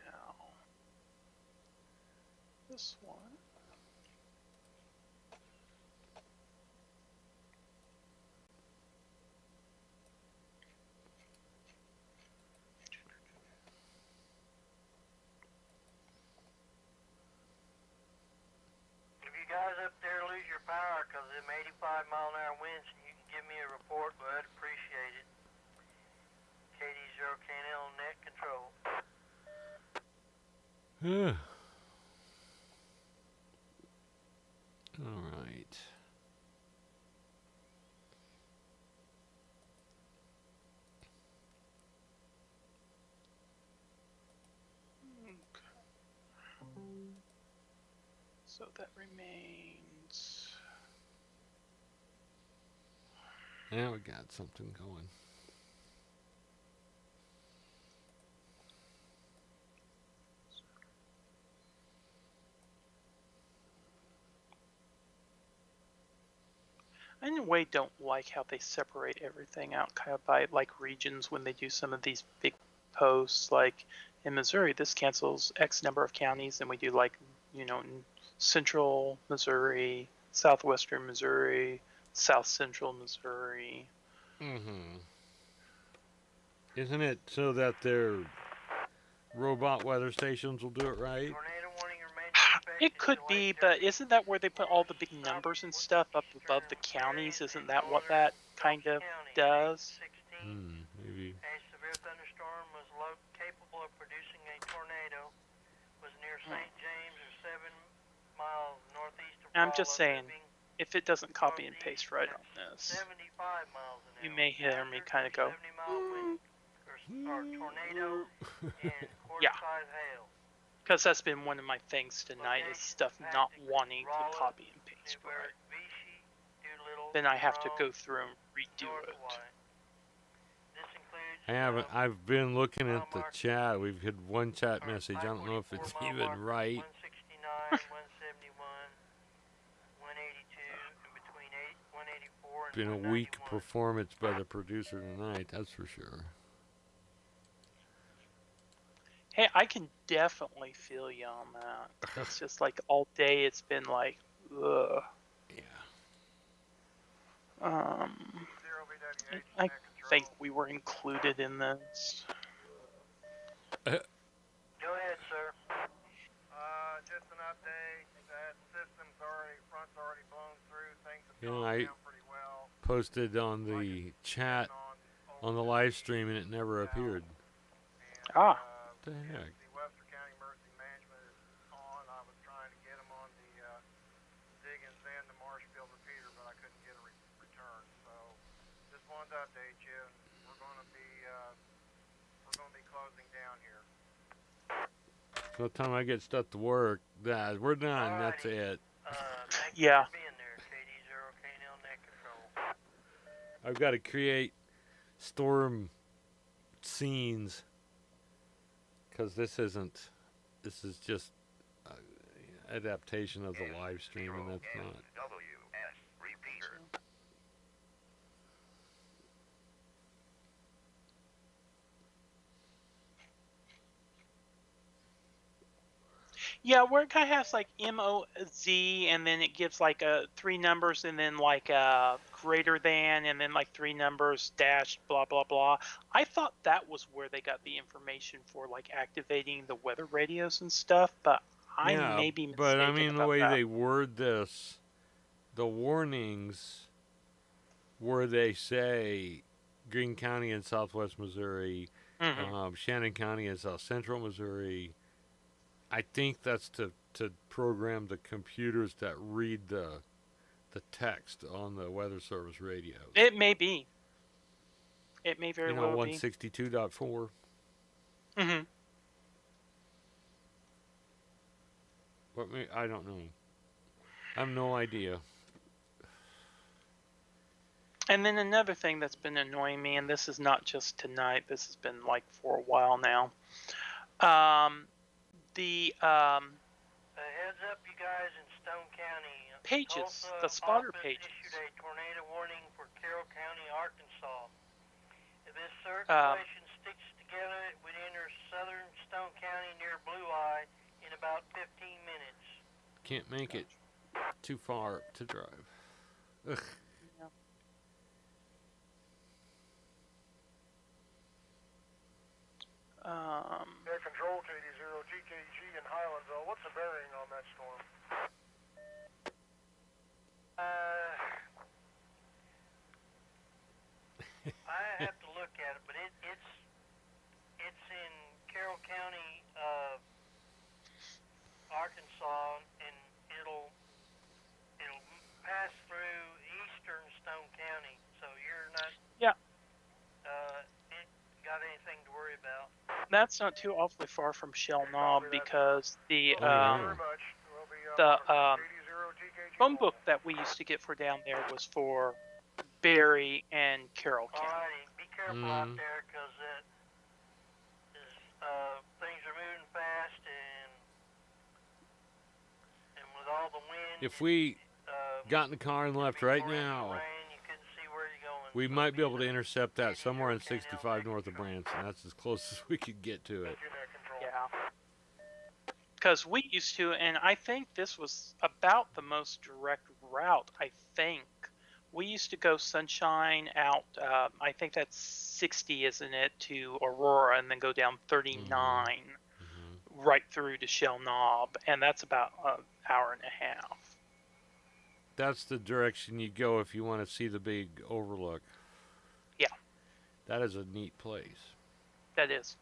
Now, this one. If you guys up there lose your power because of them 85-mile-an-hour winds and you can give me a report, well, I'd appreciate it. KD0KNL net control. All right. So that remains. Now we got something going. I in a way don't like how they separate everything out kind of by like regions when they do some of these big posts. Like in Missouri, this cancels X number of counties, and we do like, you know, central Missouri, southwestern Missouri, south central Missouri. Mm-hmm. Isn't it so that their robot weather stations will do it right? Tornado warning remains in effect It could until be, 8:30. but isn't that where they put all the big numbers and stuff up above the counties? Isn't that what that kind of does? Maybe. A severe thunderstorm was capable of producing a tornado. Was near St. James or 7 miles northeast of I'm just Rolla, saying, moving if it doesn't copy and paste right on this, 75 miles an hour. you may hear me kind of go, 70-mile wind or tornado and quarter Yeah. size hail. because that's been one of my things tonight is stuff not wanting to copy and paste right. Newburgh, Vichy, Doolittle, Then I have to go Rome, through and redo North it. Hawaii. This includes I haven't. I've been looking at the chat. We've had one chat message. I don't know if it's even right. 169, 171, 182, and between 184 and Been a weak 191. performance by the producer tonight. That's for sure. Hey, I can definitely feel you on that. It's just like all day it's been like, ugh. Yeah. I think we were included in this. Go ahead, sir. Just an update. That system's front's already blown through. Things have Yeah, gone I down pretty well. posted on the chat on the live stream and it never appeared. Ah. What the heck? The Webster County Emergency Management is on. I was trying to get them on the Diggins and the Marshfield repeater, but I couldn't get a return. So just wanted to update you. We're going to be closing down here. So the time I get stuff to work, we're done. That's it. Thank Yeah. you for being there. KD0KNL net control. I've got to create storm scenes because this is just adaptation of the live stream, and that's not. WS repeater. Yeah, where it kind of has like MOZ and then it gives like 3 numbers and then like a greater than and then like 3 numbers dash blah blah blah. I thought that was where they got the information for like activating the weather radios and stuff, but I may be mistaken but I mean the about way that. they word this, the warnings where they say Greene County in southwest Missouri, Shannon County in south central Missouri. I think that's to program the computers that read the text on the Weather Service radio. It may be. It may very well be. 162.4. Mm-hmm. But I don't know. I have no idea. And then another thing that's been annoying me, and this is not just tonight, this has been like for a while now. Heads up, you guys, in Stone County. Pages, Tulsa the spotter office pages. issued a tornado warning for Carroll County, Arkansas. If this circulation sticks together, it would enter southern Stone County near Blue Eye in about 15 minutes. Can't make it too far to drive. Ugh. Yeah. Air Control, KD0, GKG in Highlandsville. What's the bearing on that storm? I have to look at it, but it's in Carroll County, Arkansas, and it'll pass through eastern Stone County, so you're not got anything to worry about. That's not too awfully far from Shell Knob because the phone book that we used to get for down there was for Berry and Carroll County. Alrighty, be careful out there, because things are moving fast, and with all the wind. If we got in the car and left right now, we might be able to intercept that somewhere on 65 north of Branson. That's as close as we could get to it. Yeah. Because we used to, and I think this was about the most direct route, I think. We used to go Sunshine out, I think that's 60, isn't it, to Aurora, and then go down 39 right through to Shell Knob, and that's about an hour and a half. That's the direction you go if you want to see the big overlook. Yeah. That is a neat place. That is.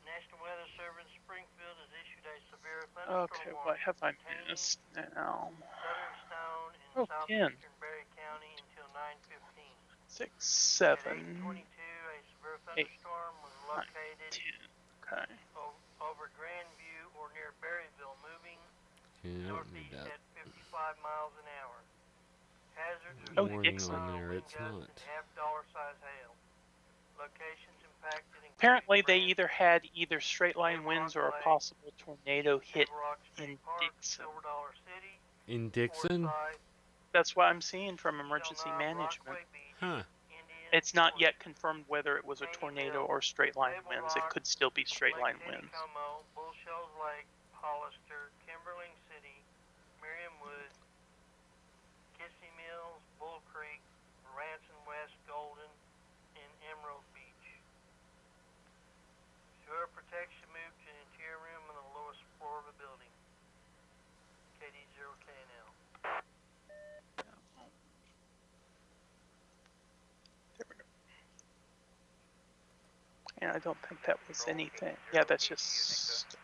National Weather Service Springfield has issued a severe thunderstorm Okay, warning what have I missed now? Oh, 10. southeastern Berry County until 9:15. 6, 7, 8:22, a severe 8, thunderstorm was 9, located 10. Okay. over Grandview or near Berryville, moving Yeah, I don't need northeast that. at 55 miles an hour. Hazards are Oh, warning Dixon. on there. wind It's gusts not. and half-dollar size hail. Locations impacted include Apparently, they Branson, either had either straight line winds or a possible tornado hit Table Rock State in Park, Dixon. Silver Dollar City, In Dixon? Forsyth, That's what I'm seeing from emergency Shell Knob, management. Rockaway Beach, Huh. Indian, It's not Fort yet confirmed whether it was a tornado or straight line Table winds. It Rock, could still be straight Lake line winds. Taneycomo, Bull Shoals Lake, Hollister, Kimberling City, Merriam Wood, Kissy Mills, Bull Creek, Ranson West, Golden, and Emerald Beach. Sewer protection moved to the interior room on the lowest floor of the building. KD0KNL. There we go. And I don't think that was anything. Yeah, that's just.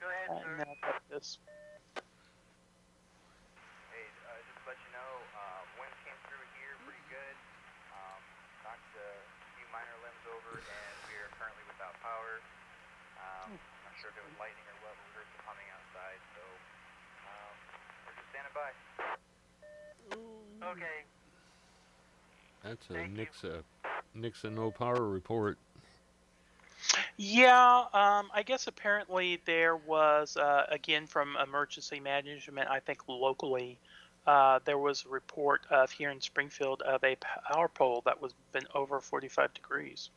Go ahead, sir. Now about this. Hey, just to let you know, wind came through here pretty good. Knocked a few minor limbs over, and we are currently without power. Not sure if it was lightning or what, but we heard some humming outside, so we're just standing by. Okay. That's a Thank you. Nixa no power report. Yeah, I guess apparently there was, again from emergency management, I think locally, there was a report of here in Springfield of a power pole that was been over 45 degrees.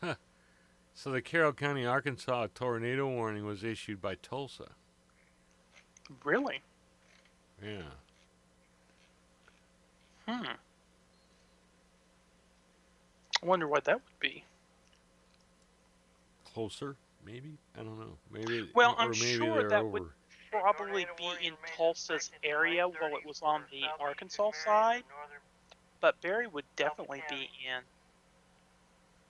Wow. So the Carroll County, Arkansas tornado warning was issued by Tulsa. Really? Yeah. I wonder what that would be. Closer, maybe? I don't know. Maybe. Well, or I'm maybe sure they're that over. would probably be in Tulsa's area while it was on the Arkansas side, but Berry would definitely be in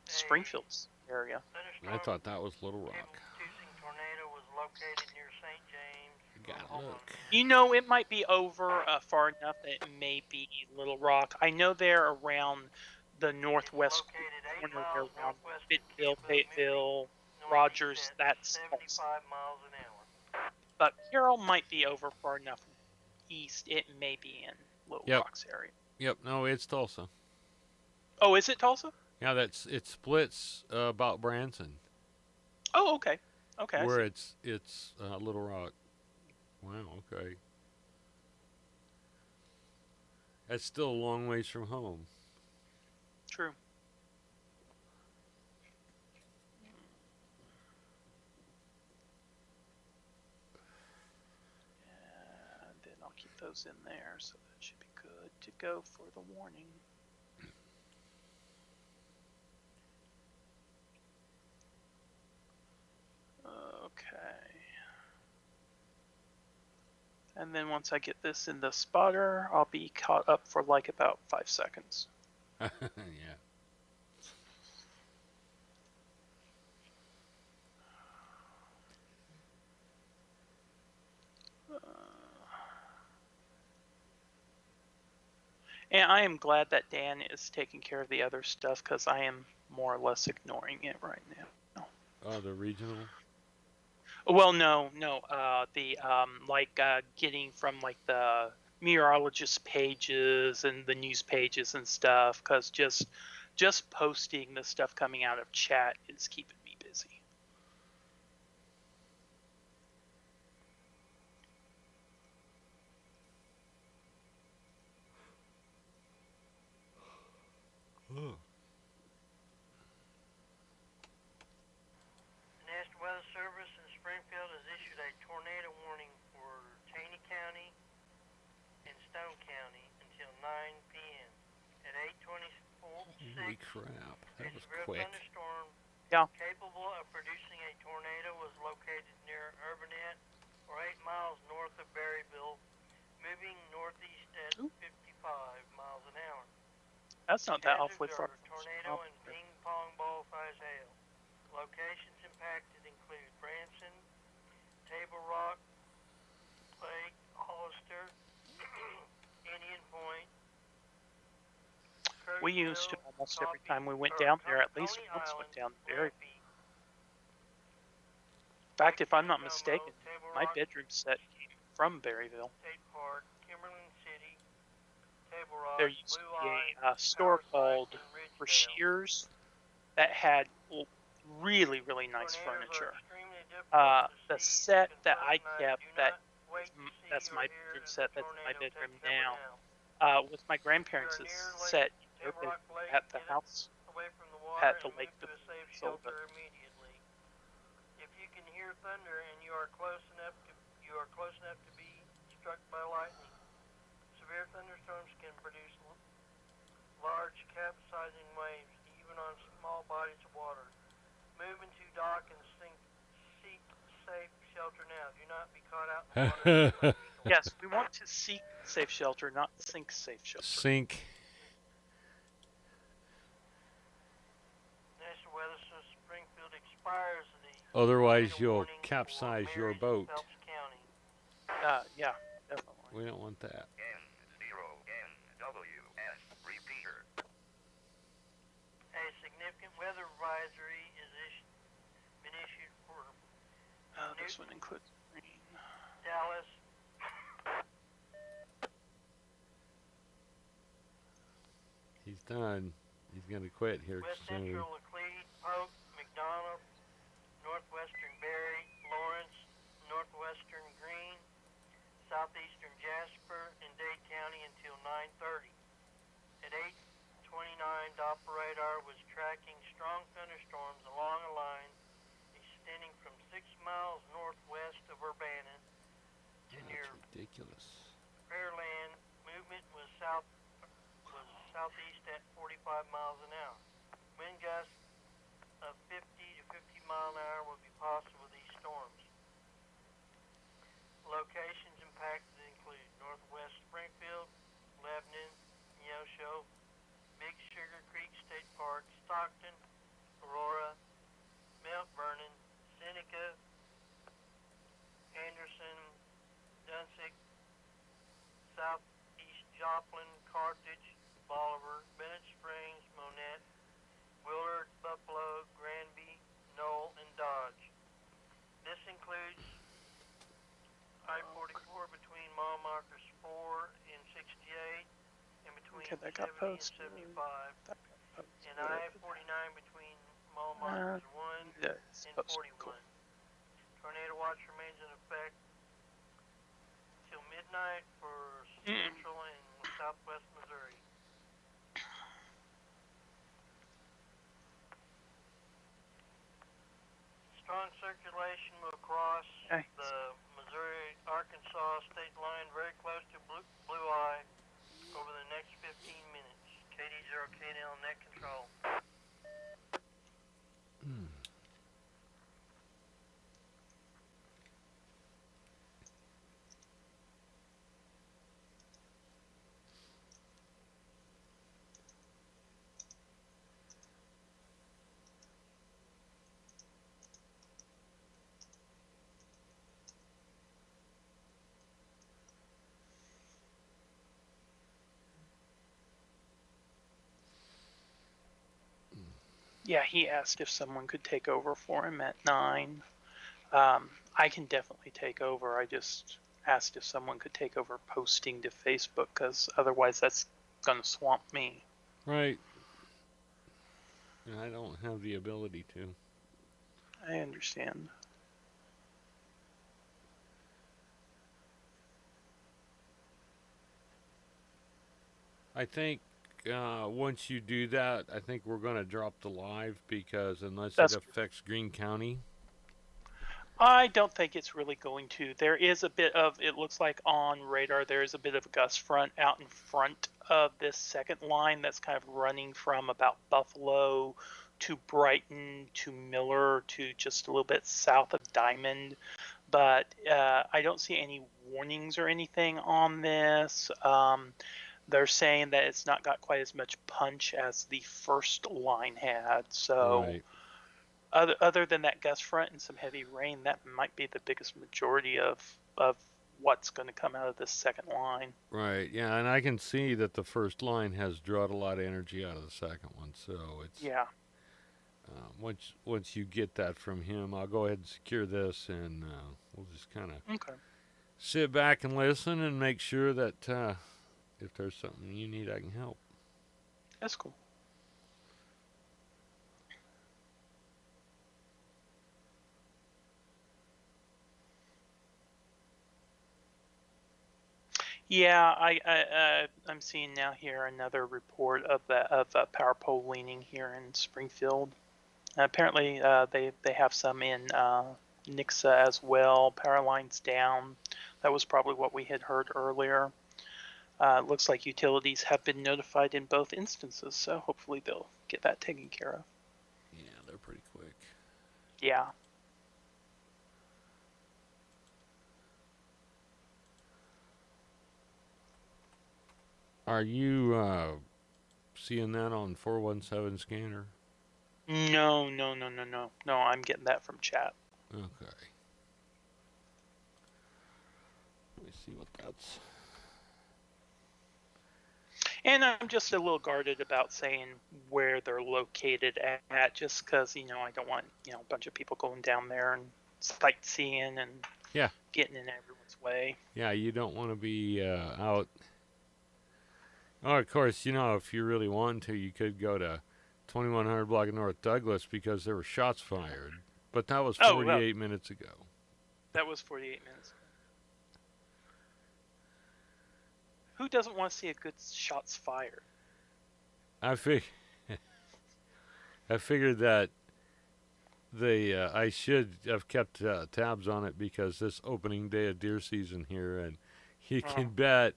Springfield's area. I thought that was Little Rock. Tucson tornado was located near St. James. Gotta look. You know, it might be over far enough that it may be Little Rock. I know they're around the northwest Located 8 corner there, miles around northwest of Bittville, Cuba, Fayetteville, moving Rogers. northeast at That's Tulsa. 75 miles an hour. But Carroll might be over far enough east. It may be in Little Yep. Rock's area. Yep. No, it's Tulsa. Oh, is it Tulsa? Yeah, it splits about Branson, Oh, okay. Okay. I where see. it's Little Rock. Wow. Okay. That's still a long ways from home. True. And then I'll keep those in there, so that should be good to go for the warning. Okay. And then once I get this in the spotter, I'll be caught up for like about 5 seconds. Yeah. And I am glad that Dan is taking care of the other stuff, because I am more or less ignoring it right now. Oh, the regional. Well, no. The getting from like the meteorologist pages and the news pages and stuff, because just posting the stuff coming out of chat is keeping me busy. Oh. The National Weather Service in Springfield has issued a tornado warning for Cheney County and Stone County until 9 p.m. At 8:26, Holy crap! a That was severe quick. thunderstorm Yeah. capable of producing a tornado was located near Urbanet, or 8 miles north of Berryville, moving northeast at 55 miles an hour. That's not that Hazards awfully far. are tornado and ping pong ball size hail. Locations impacted include Branson, Table Rock, Lake, Hollister, Indian Point. We used to Kirksville, almost every Coffee- time we went or down there, at Coney least once Island, went down there. Murphy, In fact, if I'm not Como, mistaken, Table my Rock bedroom set came from Berryville. State Park, Kimberlin City, Table Rock, There used to Blue be Eye, a store Power called Sites, and Ridgevale. Rashears that had really, really nice Tornadoes are furniture. extremely difficult to The see. set You can that put I at night. kept, Do that not wait to see that's or my hear bedroom the set, that's in my tornado bedroom take cover now. With my grandparents' If you are near set Table open Rock Lake, at the get house. away from the water Had and to move Lake to a safe sold shelter immediately. If you can hear thunder and you are close enough to be struck by lightning, severe thunderstorms can produce large capsizing waves, even on small bodies of water. Move into dock and seek safe shelter now. Do not be caught out in the water. in a thunderstorm. Yes, we want to seek safe shelter, not sink safe shelter. Sink. National Weather Service Springfield expires the Otherwise, tornado you'll warning for capsize your Marys and boat. Phelps County. Yeah, definitely. We don't want that. N0NWS repeater. A significant weather advisory is been issued for This one includes rain. Dallas, He's done. He's gonna quit here West soon. Central Laclede, Polk, McDonough, Northwestern Berry, Lawrence, Northwestern Greene, Southeastern Jasper, and Dade County until 9:30. At 8:29, Doppler radar was tracking strong thunderstorms along a line extending from 6 miles northwest of Urbana to near That's ridiculous. Fairland. Movement was southeast at 45 miles an hour. Wind gusts of 50 to 50 mile an hour will be possible with these storms. Locations impacted include Northwest Springfield, Lebanon, Neosho, Big Sugar Creek State Park, Stockton, Aurora, Mount Vernon, Seneca, Anderson, Joplin, Carthage, Bolivar, Bennett Springs, Monette, Willard, Buffalo, Granby, Knoll, and Dodge. This includes I-44 between mile markers 4 and 68, and between Okay, that got 70 posted. and 75, That got posted. and I-49 between mile markers 1 That's and posted. 41. Cool. Tornado watch remains in effect till midnight for central and southwest Missouri. Strong circulation will cross Nice. the Missouri-Arkansas state line very close to Blue Eye over the next 15 minutes. KD0KNL net control. Yeah, he asked if someone could take over for him at 9. I can definitely take over. I just asked if someone could take over posting to Facebook, because otherwise that's going to swamp me. Right. I don't have the ability to. I understand. I think once you do that, I think we're going to drop the live, because unless it affects Greene County. I don't think it's really going to. There is a bit of, it looks like on radar, there is a bit of a gust front out in front of this second line that's kind of running from about Buffalo to Brighton to Miller to just a little bit south of Diamond. But I don't see any warnings or anything on this. They're saying that it's not got quite as much punch as the first line had. So Right. other than that gust front and some heavy rain, that might be the biggest majority of what's going to come out of this second line. Right, yeah, and I can see that the first line has drawn a lot of energy out of the second one, so it's... Yeah. Once you get that from him, I'll go ahead and secure this, and we'll just kind of sit back and listen and make sure that if there's something you need, I can help. That's cool. Yeah, I'm seeing now here another report of a power pole leaning here in Springfield. Apparently, they have some in Nixa as well. Power lines down. That was probably what we had heard earlier. Looks like utilities have been notified in both instances, so hopefully they'll get that taken care of. Yeah, they're pretty quick. Yeah. Are you seeing that on 417 scanner? No, I'm getting that from chat. Okay. Let me see what that's... And I'm just a little guarded about saying where they're located at, just because, I don't want, a bunch of people going down there and sightseeing and getting in everyone's way. Yeah, you don't want to be out... Oh, of course, if you really want to, you could go to 2100 block of North Douglas, because there were shots fired. But that was 48 minutes ago. That was 48 minutes ago. Who doesn't want to see a good shots fired? I figured that I should have kept tabs on it, because this opening day of deer season here, and you can bet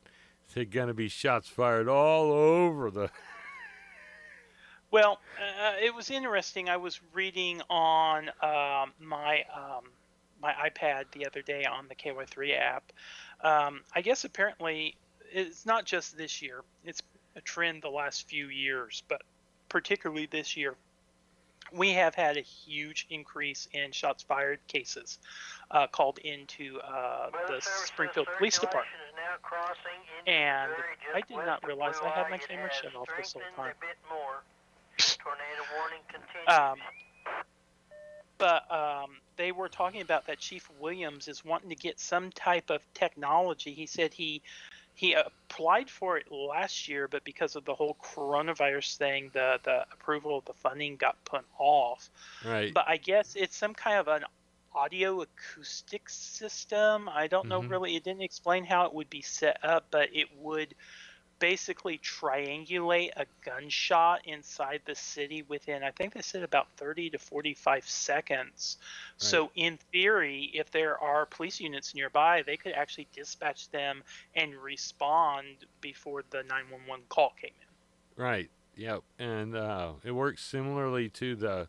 they're going to be shots fired all over the... Well, it was interesting. I was reading on my iPad the other day on the KY3 app. I guess apparently it's not just this year. It's a trend the last few years, but particularly this year, we have had a huge increase in shots fired cases called into the Springfield Police Department. Is now Savannah crossing into And Missouri just I did west not of realize Blue I had Eye. my It camera has shut off this whole strengthened time. a bit more. Tornado warning continues. But they were talking about that Chief Williams is wanting to get some type of technology. He said he applied for it last year, but because of the whole coronavirus thing, the approval of the funding got put off. Right. But I guess it's some kind of an audio acoustic system. I don't know really. It didn't explain how it would be set up, but it would basically triangulate a gunshot inside the city within, I think they said, about 30 to 45 seconds. Right. So in theory, if there are police units nearby, they could actually dispatch them and respond before the 911 call came in. Right. Yep. And it works similarly to the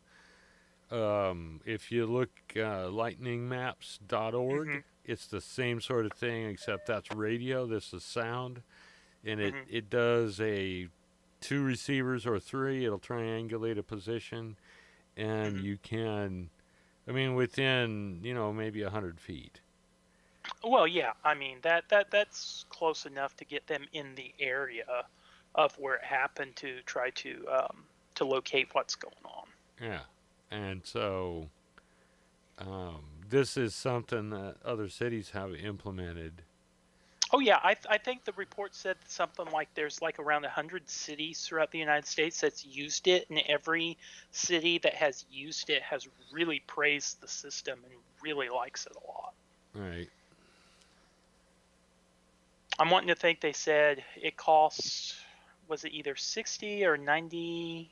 if you look lightningmaps.org, it's the same sort of thing, except that's radio, this is sound. And it does a 2 receivers or 3. It'll triangulate a position, and you can, I mean, within, maybe 100 feet. Well, yeah, I mean, that's close enough to get them in the area of where it happened to try to locate what's going on. Yeah, and so this is something that other cities have implemented. Oh yeah, I think the report said something like there's like around 100 cities throughout the United States that's used it, and every city that has used it has really praised the system and really likes it a lot. Right. I'm wanting to think they said it costs, was it either 60 or 90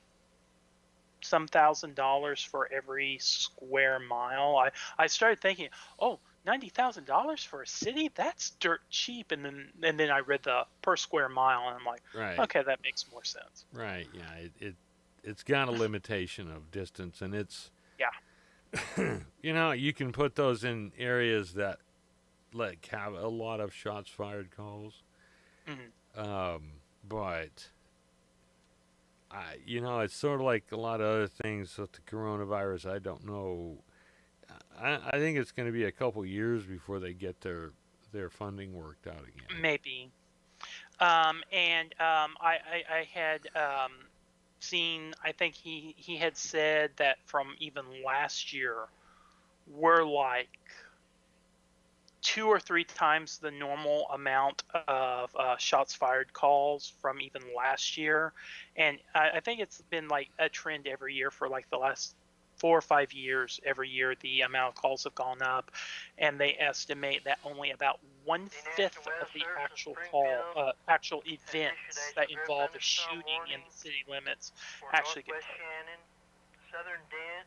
some $1,000 for every square mile. I started thinking, oh, $90,000 for a city? That's dirt cheap. And then I read the per square mile, and I'm like, right. Okay, that makes more sense. Right. Yeah. It's got a limitation of distance, and it's you can put those in areas that have a lot of shots fired calls. But it's sort of like a lot of other things with the coronavirus. I don't know. I think it's going to be a couple years before they get their funding worked out again. Maybe. I had seen, I think he had said that from even last year, we're like 2 or 3 times the normal amount of shots fired calls from even last year. And I think it's been like a trend every year for like the last 4 or 5 years. Every year the amount of calls have gone up, and they estimate that only about 1/5 of the actual events that involve a shooting in the city limits actually get Shannon, Southern Dent,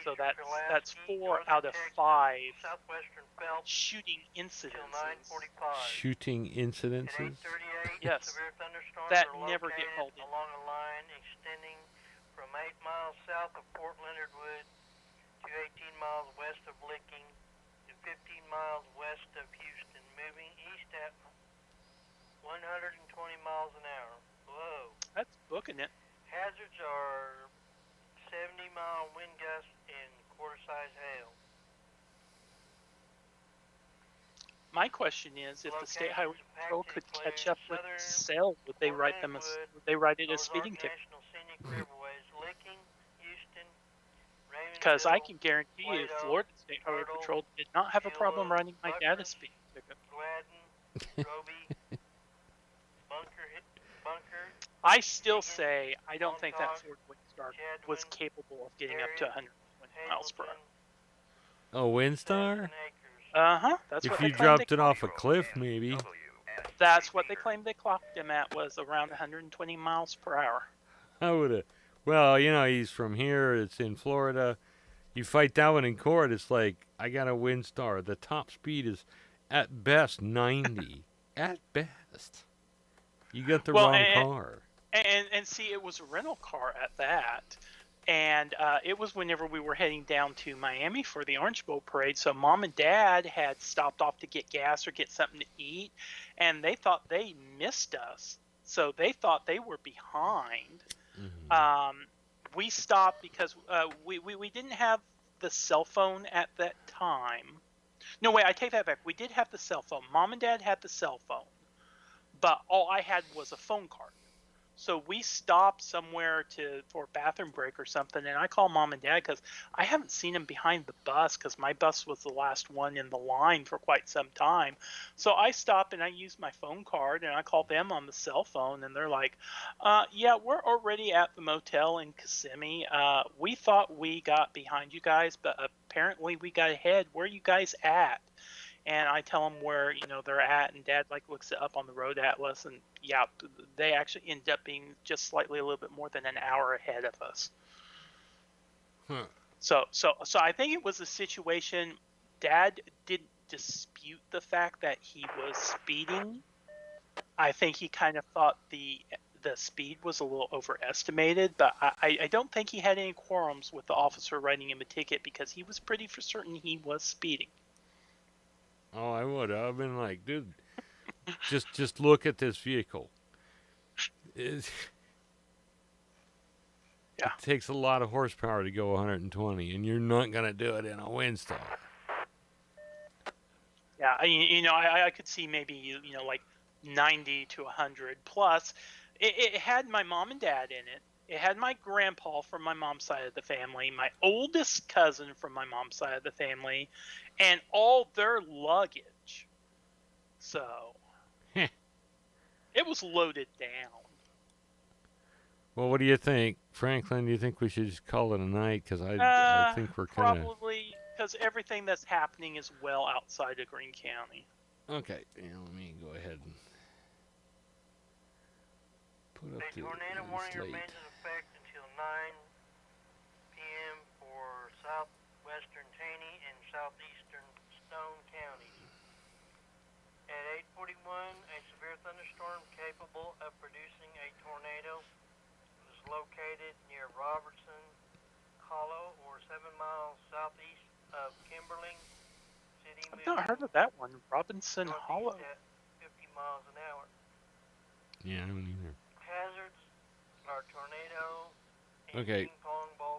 so that's 4 out of 5 Southwestern Phelps, shooting incidences. Shooting incidences? Yes. Severe thunderstorms that are never get located called in. along a line extending from 8 miles south of Fort Leonard Wood to 18 miles west of Licking to 15 miles west of Houston, moving east at 120 miles an hour. Whoa. That's booking it. Hazards are 70-mile wind gusts and quarter-size hail. My question is, if the State Highway Patrol could catch up with Cell, would they write it as speeding ticket? Because I can guarantee you, Florida State Highway Patrol did not have a problem writing my dad a speeding ticket. I still say I don't think that Ford Windstar was capable of getting up to 120 miles per hour. Oh, Windstar? That's if what you they dropped it off a cliff, maybe. That's what they claimed they clocked him at, was around 120 miles per hour. I would have. Well, he's from here. It's in Florida. You fight that one in court, it's like, I got a Windstar. The top speed is, at best, 90. At best. You got the wrong car. And see, it was a rental car at that. And it was whenever we were heading down to Miami for the Orange Bowl parade. So Mom and Dad had stopped off to get gas or get something to eat. And they thought they missed us. So they thought they were behind. We stopped because we didn't have the cell phone at that time. No, wait, I take that back. We did have the cell phone. Mom and Dad had the cell phone, but all I had was a phone card. So we stopped somewhere for a bathroom break or something, and I called Mom and Dad because I haven't seen them behind the bus because my bus was the last one in the line for quite some time. So I stopped and I used my phone card and I called them on the cell phone, and they're like, yeah, we're already at the motel in Kissimmee. We thought we got behind you guys, but apparently we got ahead. Where are you guys at? And I tell them where they're at, and Dad looks it up on the road atlas, and yeah, they actually end up being just slightly a little bit more than an hour ahead of us. Huh. So I think it was a situation. Dad didn't dispute the fact that he was speeding. I think he kind of thought the speed was a little overestimated, but I don't think he had any qualms with the officer writing him a ticket because he was pretty for certain he was speeding. Oh, I would. I've been like, dude, just look at this vehicle. It takes a lot of horsepower to go 120, and you're not gonna do it in a windstorm. Yeah, I could see maybe like 90 to 100 plus. It had my mom and dad in it. It had my grandpa from my mom's side of the family, my oldest cousin from my mom's side of the family, and all their luggage. So it was loaded down. Well, what do you think, Franklin? Do you think we should just call it a night? Because I think we're kind of... Probably, because everything that's happening is well outside of Greene County. Okay, let me go ahead and put up A tornado warning remains in effect until 9 p.m. for southwestern Taney and southeastern Stone counties. At 8:41, a severe thunderstorm capable of producing a tornado was located near Robertson Hollow, or 7 miles southeast of Kimberling City. I've not heard of that one. Robinson Hollow. At 50 miles an hour. Yeah, I don't either. Hazards are tornado and Okay. ping pong ball